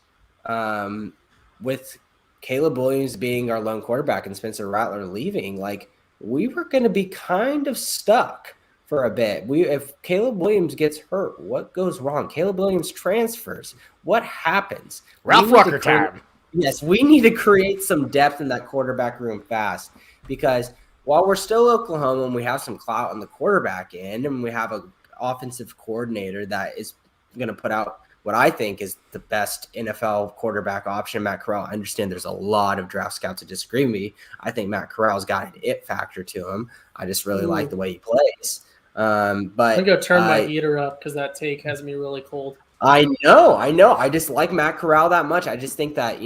Speaker 2: with Caleb Williams being our lone quarterback and Spencer Rattler leaving, like, we were going to be kind of stuck for a bit. If Caleb Williams gets hurt, what goes wrong? Caleb Williams transfers. What happens?
Speaker 1: Ralph Rucker time.
Speaker 2: Yes, we need to create some depth in that quarterback room fast, because while we're still Oklahoma and we have some clout on the quarterback end and we have an offensive coordinator that is going to put out what I think is the best NFL quarterback option, Matt Corral. I understand there's a lot of draft scouts that disagree with me. I think Matt Corral's got an it factor to him. I just really like the way he plays. But
Speaker 3: I'm going to go turn my heater up because that take has me really cold.
Speaker 2: I know. I just like Matt Corral that much. I just think that,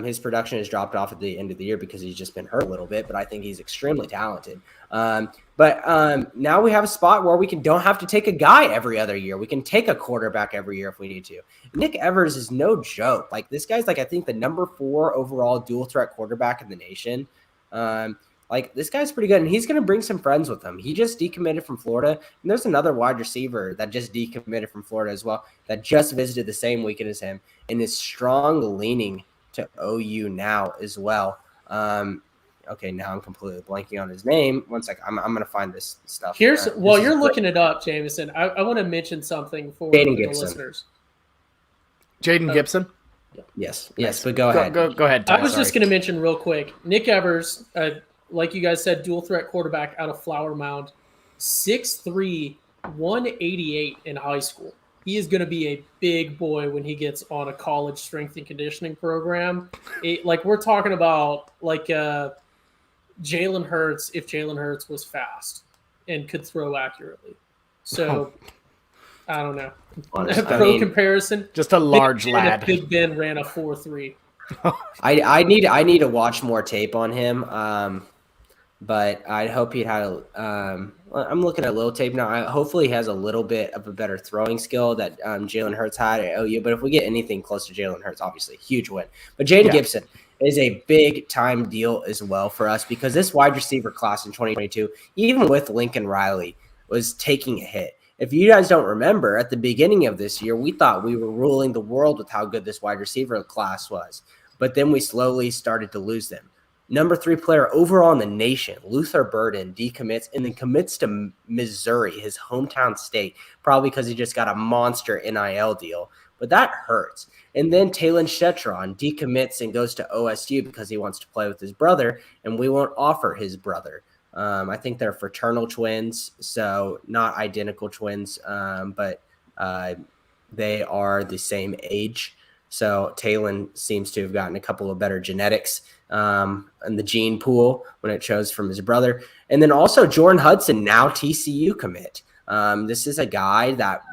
Speaker 2: his production has dropped off at the end of the year because he's just been hurt a little bit, but I think he's extremely talented. But now we have a spot where we don't have to take a guy every other year. We can take a quarterback every year if we need to. Nick Evers is no joke. Like, this guy's I think the number 4 overall dual threat quarterback in the nation. This guy's pretty good, and he's going to bring some friends with him. He just decommitted from Florida, and there's another wide receiver that just decommitted from Florida as well that just visited the same weekend as him and is strong leaning to OU now as well. Okay, now I'm completely blanking on his name. One second, I'm going to find this stuff.
Speaker 3: While you're looking it up, Jamison, I want to mention something for the listeners.
Speaker 1: Jaden Gibson?
Speaker 2: Yes, but go ahead.
Speaker 1: Go ahead, Ty.
Speaker 3: I was just going to mention real quick, Nick Evers, like you guys said, dual threat quarterback out of Flower Mound, 6'3", 188 in high school. He is going to be a big boy when he gets on a college strength and conditioning program. We're talking about Jalen Hurts, if Jalen Hurts was fast and could throw accurately. So, I don't know. Comparison.
Speaker 1: Just a large lad.
Speaker 3: Big Ben ran a 4.3.
Speaker 2: I need to watch more tape on him. But I hope he had I'm looking at a little tape now. Hopefully he has a little bit of a better throwing skill that Jalen Hurts had at OU. But if we get anything close to Jalen Hurts, obviously, huge win. But Jaden Gibson is a big-time deal as well for us, because this wide receiver class in 2022, even with Lincoln Riley, was taking a hit. If you guys don't remember, at the beginning of this year, we thought we were ruling the world with how good this wide receiver class was. But then we slowly started to lose them. Number 3 player overall in the nation, Luther Burden, decommits and then commits to Missouri, his hometown state, probably because he just got a monster NIL deal. But that hurts. And then Talon Shetron decommits and goes to OSU because he wants to play with his brother, and we won't offer his brother. I think they're fraternal twins, so not identical twins, but they are the same age. So Talon seems to have gotten a couple of better genetics in the gene pool when it chose from his brother. And then also Jordan Hudson, now TCU commit. This is a guy that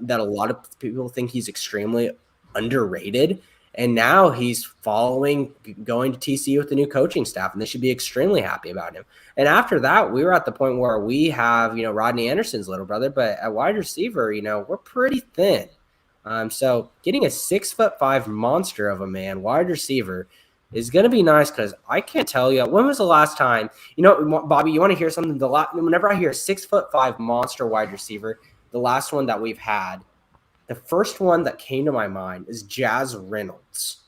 Speaker 2: that a lot of people think he's extremely underrated. And now he's going to TCU with the new coaching staff, and they should be extremely happy about him. And after that, we were at the point where we have, Rodney Anderson's little brother, but at wide receiver, we're pretty thin. So getting a 6'5" monster of a man, wide receiver, is going to be nice, because I can't tell you, when was the last time, Bobby, you want to hear something? Whenever I hear 6'5" monster wide receiver, the last one that we've had, the first one that came to my mind is Jazz Reynolds.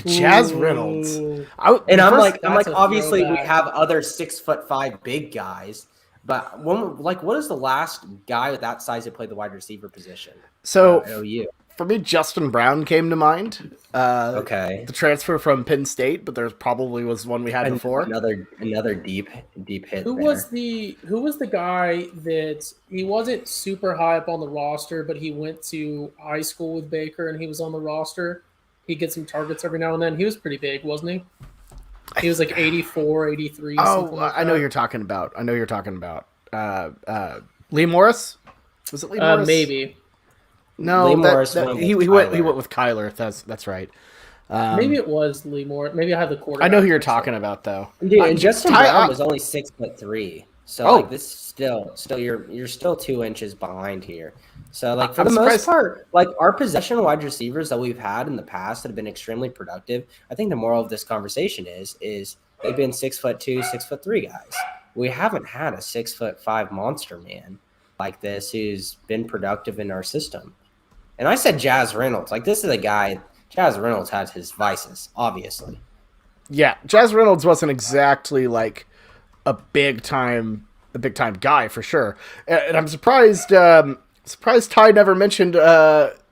Speaker 1: Jazz Reynolds.
Speaker 2: I'm like, obviously throwback. We have other 6'5" big guys. But what is the last guy with that size that played the wide receiver position?
Speaker 1: So
Speaker 2: At OU.
Speaker 1: for me, Justin Brown came to mind.
Speaker 2: Okay.
Speaker 1: The transfer from Penn State, but there probably was one we had
Speaker 2: And
Speaker 1: before.
Speaker 2: another deep hit.
Speaker 3: Who was the guy that he wasn't super high up on the roster, but he went to high school with Baker and he was on the roster? He gets some targets every now and then. He was pretty big, wasn't he? He was like 84, 83.
Speaker 1: Oh,
Speaker 3: like
Speaker 1: I know
Speaker 3: that.
Speaker 1: who you're talking about. Lee Morris? Was it Lee Morris?
Speaker 3: Maybe.
Speaker 1: No,
Speaker 2: Lee Morris
Speaker 1: he went with Kyler. That's right.
Speaker 3: Maybe it was Lee Moore. Maybe I have the quarterback.
Speaker 1: I know who you're talking about though.
Speaker 2: Dude, and Justin
Speaker 1: Ty-
Speaker 2: Brown was only 6'3". So
Speaker 1: Oh.
Speaker 2: like this still you're still 2 inches behind here. So like for
Speaker 1: I'm
Speaker 2: the most
Speaker 1: surprised-
Speaker 2: part, like our possession wide receivers that we've had in the past that have been extremely productive. I think the moral of this conversation is they've been 6'2", 6'3" guys. We haven't had a 6'5" monster man like this who's been productive in our system. And I said Jazz Reynolds. Like this is a guy. Jazz Reynolds has his vices, obviously.
Speaker 1: Yeah, Jazz Reynolds wasn't exactly like a big time guy for sure. And I'm surprised Ty never mentioned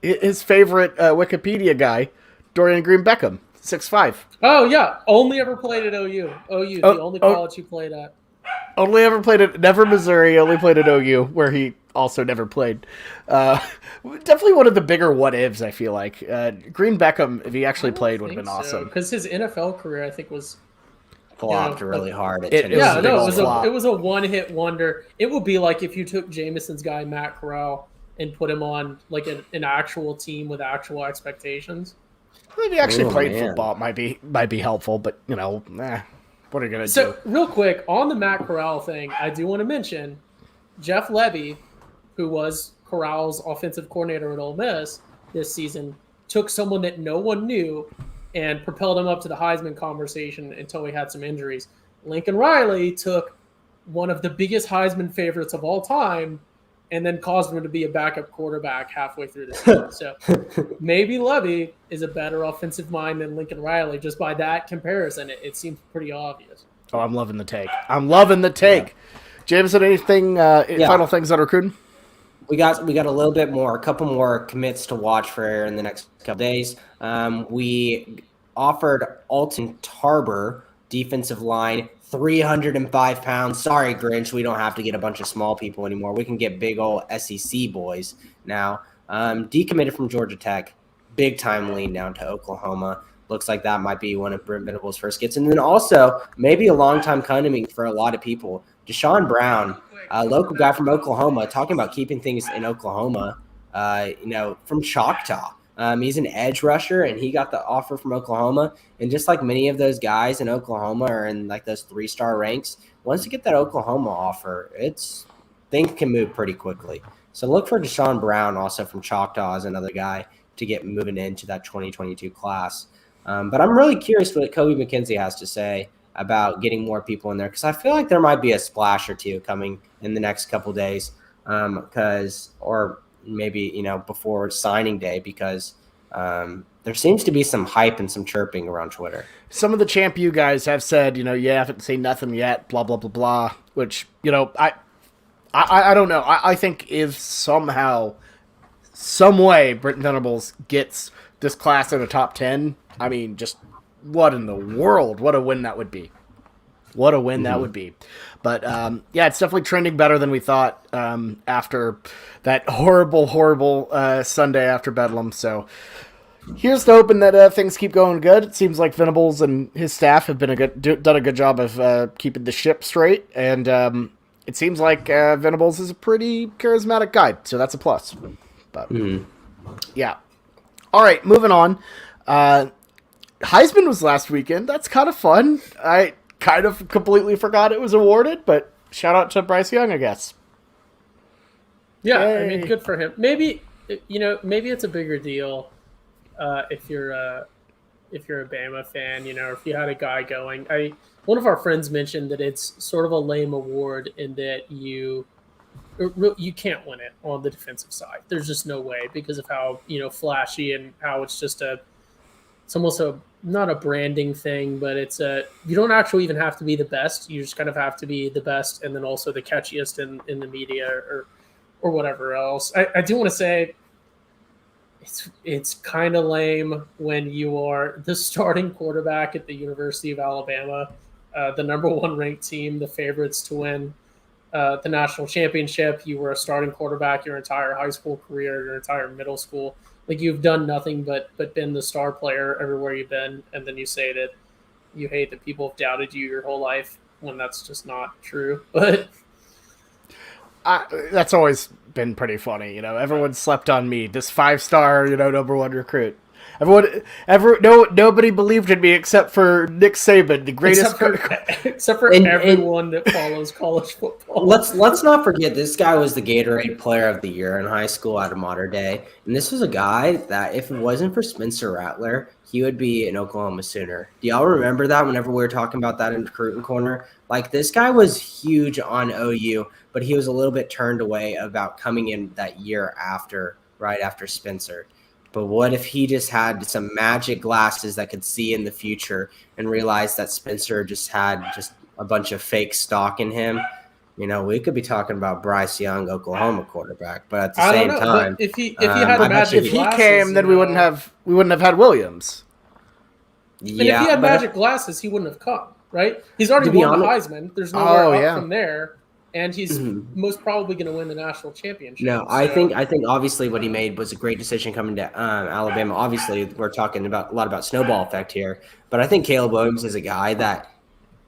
Speaker 1: his favorite Wikipedia guy, Dorian Green Beckham, 6'5".
Speaker 3: Oh yeah, only ever played at OU. The only college he played at.
Speaker 1: Only ever played at never Missouri. Only played at OU, where he also never played. Definitely one of the bigger what ifs. I feel like Green Beckham, if he actually played, would have been awesome.
Speaker 3: Because his NFL career, I think, was
Speaker 2: Flopped really hard. At
Speaker 1: It
Speaker 2: Tennessee.
Speaker 1: was a big flop.
Speaker 3: it was a one hit wonder. It would be like if you took Jamison's guy Matt Corral and put him on like an actual team with actual expectations.
Speaker 1: Maybe actually
Speaker 2: Oh,
Speaker 1: played
Speaker 2: man.
Speaker 1: football might be helpful, but what are you gonna
Speaker 3: So
Speaker 1: do?
Speaker 3: real quick on the Matt Corral thing, I do want to mention Jeff Levy, who was Corral's offensive coordinator at Ole Miss this season, took someone that no one knew and propelled him up to the Heisman conversation until he had some injuries. Lincoln Riley took one of the biggest Heisman favorites of all time and then caused him to be a backup quarterback halfway through the season. So maybe Levy is a better offensive mind than Lincoln Riley. Just by that comparison, it seems pretty obvious.
Speaker 1: Oh, I'm loving the take. Jameson, anything? Final things on recruiting?
Speaker 2: We got a little bit more, a couple more commits to watch for in the next couple days. We offered Alton Tarber, defensive line, 305 pounds. Sorry, Grinch, we don't have to get a bunch of small people anymore. We can get big old SEC boys now. Decommitted from Georgia Tech, big time lean down to Oklahoma. Looks like that might be one of Brent Venables' first gets. And then also maybe a long time coming for a lot of people. Deshaun Brown, a local guy from Oklahoma, talking about keeping things in Oklahoma, from Choctaw. He's an edge rusher, and he got the offer from Oklahoma. And just like many of those guys in Oklahoma are in like those 3-star ranks, once you get that Oklahoma offer, things can move pretty quickly. So look for Deshaun Brown, also from Choctaw, as another guy to get moving into that 2022 class. But I'm really curious what Kobe McKenzie has to say about getting more people in there, because I feel like there might be a splash or two coming in the next couple days, or maybe before signing day, because there seems to be some hype and some chirping around Twitter.
Speaker 1: Some of the Champ U guys have said, you haven't seen nothing yet, blah blah blah blah. Which I don't know. I think if somehow, some way, Brent Venables gets this class in the top 10, I mean, just what in the world? What a win that would be. What a win that would be. But, it's definitely trending better than we thought after that horrible Sunday after Bedlam. So here's to hoping that things keep going good. It seems like Venables and his staff have been done a good job of keeping the ship straight. And it seems like Venables is a pretty charismatic guy. So that's a plus. But, yeah. All right, moving on. Heisman was last weekend. That's kind of fun. I kind of completely forgot it was awarded, but shout out to Bryce Young, I guess.
Speaker 3: Yeah,
Speaker 1: Yay.
Speaker 3: I mean, good for him. Maybe it's a bigger deal if you're a Bama fan, or if you had a guy going. One of our friends mentioned that it's sort of a lame award in that you can't win it on the defensive side. There's just no way because of how flashy and how it's almost a not a branding thing, but it's you don't actually even have to be the best. You just kind of have to be the best, and then also the catchiest in the media or whatever else. I do want to say it's kind of lame when you are the starting quarterback at the University of Alabama, the number one ranked team, the favorites to win the national championship. You were a starting quarterback your entire high school career, your entire middle school. Like, you've done nothing but been the star player everywhere you've been, and then you say that you hate that people have doubted you your whole life when that's just not true. But
Speaker 1: that's always been pretty funny. Everyone slept on me, this 5-star, number one recruit. Nobody believed in me except for Nick Saban, the greatest.
Speaker 3: Except for everyone that follows college football.
Speaker 2: Let's not forget, this guy was the Gatorade Player of the Year in high school out of modern day, and this was a guy that, if it wasn't for Spencer Rattler, he would be an Oklahoma Sooner. Do y'all remember that? Whenever we were talking about that in Recruiting Corner, like, this guy was huge on OU, but he was a little bit turned away about coming in that year after, right after Spencer. But what if he just had some magic glasses that could see in the future and realize that Spencer just had just a bunch of fake stock in him? We could be talking about Bryce Young, Oklahoma quarterback, but at the same time,
Speaker 3: if he had magic glasses,
Speaker 1: if he came, then we wouldn't have had Williams.
Speaker 3: And if he had magic glasses, he wouldn't have come, right? He's already won the Heisman. There's nowhere up from there. And he's most probably going to win the national championship.
Speaker 2: No, I think obviously what he made was a great decision coming to Alabama. Obviously, we're talking a lot about snowball effect here, but I think Caleb Williams is a guy that,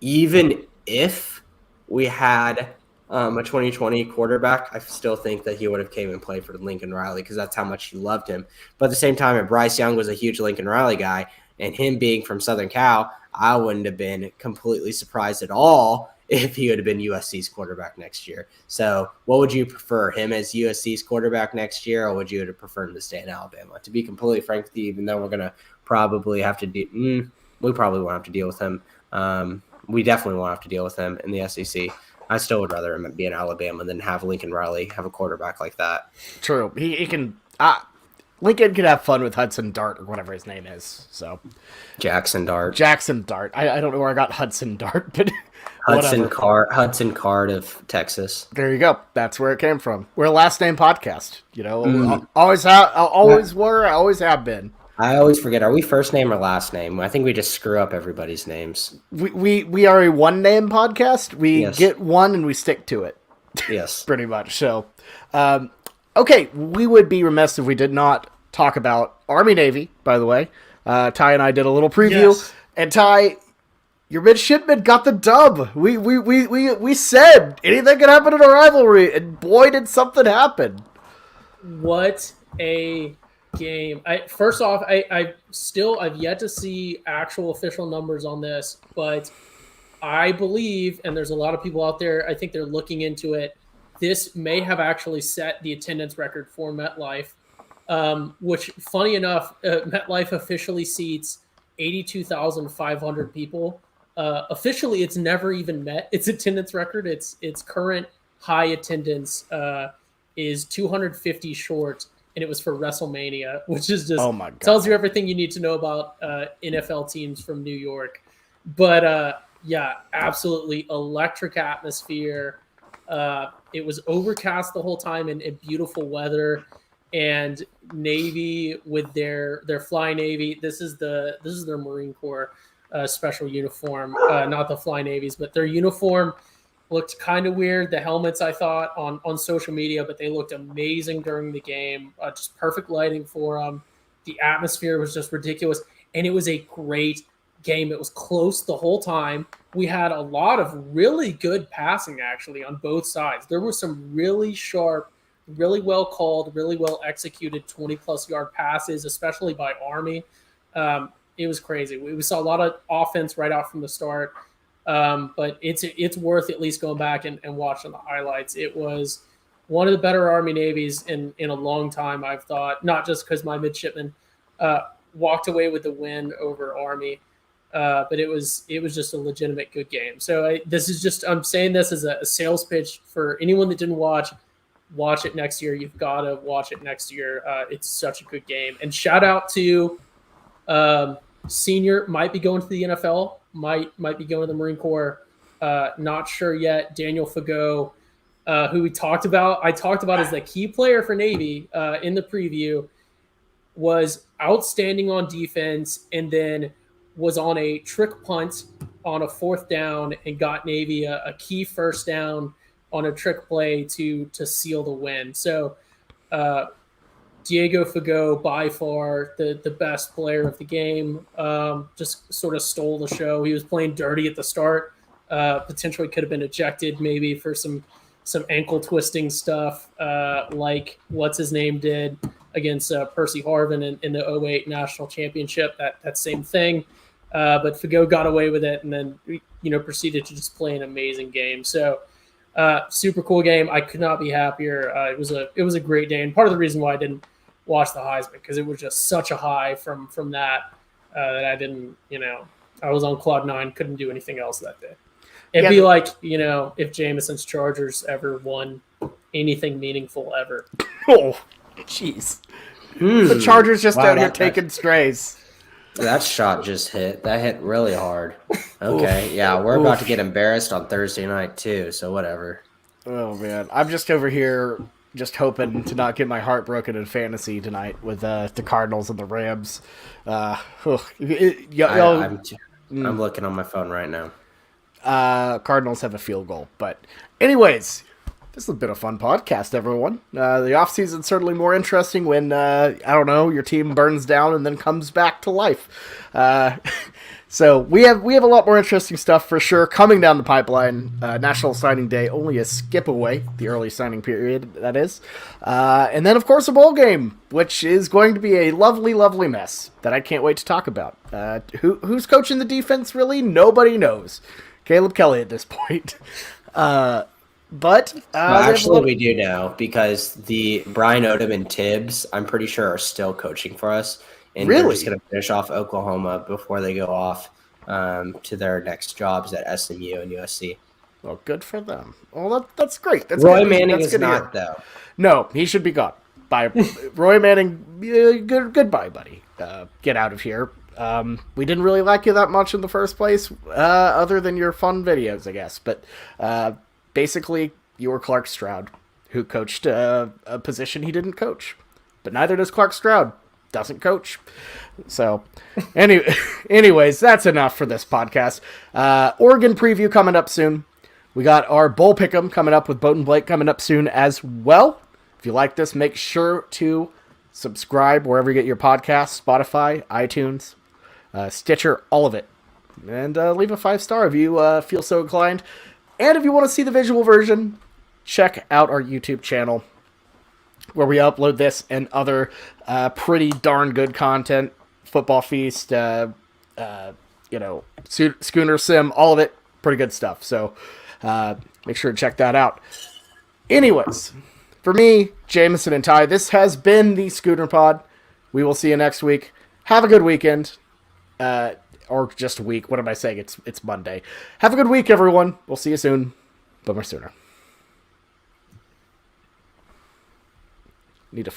Speaker 2: even if we had a 2020 quarterback, I still think that he would have came and played for Lincoln Riley, because that's how much he loved him. But at the same time, if Bryce Young was a huge Lincoln Riley guy, and him being from Southern Cal, I wouldn't have been completely surprised at all if he would have been USC's quarterback next year. So what would you prefer, him as USC's quarterback next year, or would you have preferred him to stay in Alabama? To be completely frank with you, even though we're going to probably have to we probably won't have to deal with him. We definitely won't have to deal with him in the SEC. I still would rather him be in Alabama than have Lincoln Riley have a quarterback like that.
Speaker 1: True. He can Lincoln could have fun with Hudson Dart, or whatever his name is. So
Speaker 2: Jackson Dart.
Speaker 1: I don't know where I got Hudson Dart, but
Speaker 2: Hudson Card of Texas.
Speaker 1: There you go. That's where it came from. We're a last name podcast. Always were. Always have been.
Speaker 2: I always forget. Are we first name or last name? I think we just screw up everybody's names.
Speaker 1: We are a one name podcast. We get one and we stick to it.
Speaker 2: Yes,
Speaker 1: pretty much. So, okay, we would be remiss if we did not talk about Army Navy. By the way, Ty and I did a little preview, and Ty, your midshipmen got the dub. We said anything could happen in a rivalry, and boy, did something happen.
Speaker 3: What a game! First off, I've yet to see actual official numbers on this, but I believe, and there's a lot of people out there, I think they're looking into it, this may have actually set the attendance record for MetLife, which, funny enough, MetLife officially seats 82,500 people. Officially, it's never even met its attendance record. Its current high attendance is 250 short, and it was for WrestleMania, which is just tells you everything you need to know about NFL teams from New York. But absolutely electric atmosphere. It was overcast the whole time and beautiful weather. And Navy with their Fly Navy, this is their Marine Corps special uniform, not the Fly Navies, but their uniform looked kind of weird. The helmets, I thought, on social media, but they looked amazing during the game. Just perfect lighting for them. The atmosphere was just ridiculous, and it was a great game. It was close the whole time. We had a lot of really good passing, actually, on both sides. There were some really sharp, really well called, really well executed 20-plus yard passes, especially by Army. It was crazy. We saw a lot of offense right out from the start, but it's worth at least going back and watching the highlights. It was one of the better Army Navies in a long time, I've thought, not just because my midshipmen walked away with the win over Army, but it was just a legitimate good game. So I'm saying this as a sales pitch for anyone that didn't watch it next year. You've got to watch it next year. It's such a good game. And shout out to Senior might be going to the NFL, might be going to the Marine Corps. Not sure yet. Daniel Fago, who I talked about as the key player for Navy in the preview, was outstanding on defense and then was on a trick punt on a 4th down and got Navy a key first down on a trick play to seal the win. So Diego Fago, by far the best player of the game, just sort of stole the show. He was playing dirty at the start. Potentially could have been ejected maybe for some ankle twisting stuff like what's his name did against Percy Harvin in the 08 national championship, that same thing. But Fago got away with it and then, proceeded to just play an amazing game. So super cool game. I could not be happier. It was a great day. And part of the reason why I didn't watch the Heisman, because it was just such a high from that that I didn't, I was on cloud 9, couldn't do anything else that day. It'd be like, if Jamison's Chargers ever won anything meaningful ever.
Speaker 1: Oh, jeez. The Chargers just out here taking strays.
Speaker 5: That shot just hit. That hit really hard. Okay, yeah, we're about to get embarrassed on Thursday night too, so whatever.
Speaker 1: Oh, man. I'm just over here just hoping to not get my heart broken in fantasy tonight with the Cardinals and the Rams.
Speaker 5: I'm looking on my phone right now.
Speaker 1: Cardinals have a field goal. But anyways, this has been a fun podcast, everyone. The offseason's certainly more interesting when, your team burns down and then comes back to life. So we have a lot more interesting stuff for sure coming down the pipeline. National Signing Day, only a skip away, the early signing period, that is. And then, of course, a bowl game, which is going to be a lovely, lovely mess that I can't wait to talk about. Who's coaching the defense, really? Nobody knows. Caleb Kelly at this point. But
Speaker 5: actually, we do know, because the Brian Odom and Tibbs, I'm pretty sure, are still coaching for us, and they're just going to finish off Oklahoma before they go off to their next jobs at SMU and USC.
Speaker 1: Well, good for them. Well, that's great. That's
Speaker 5: Roy
Speaker 1: good.
Speaker 5: Manning
Speaker 1: that's
Speaker 5: is not, though.
Speaker 1: No, he should be gone. Bye, Roy Manning. Goodbye, buddy. Get out of here. We didn't really like you that much in the first place, other than your fun videos, I guess. But basically, you were Clark Stroud, who coached a position he didn't coach. But neither does Clark Stroud. Doesn't coach. So, anyways, that's enough for this podcast. Oregon preview coming up soon. We got our bowl pick'em coming up with Bowden Blake coming up soon as well. If you like this, make sure to subscribe wherever you get your podcasts, Spotify, iTunes, Stitcher, all of it. And leave a 5-star if you feel so inclined. And if you want to see the visual version, check out our YouTube channel, where we upload this and other pretty darn good content. Football Feast, Schooner Sim, all of it. Pretty good stuff. So make sure to check that out. Anyways, for me, Jamison and Ty, this has been the Schooner Pod. We will see you next week. Have a good weekend. Or just a week. What am I saying? It's Monday. Have a good week, everyone. We'll see you soon. Boomer Sooner.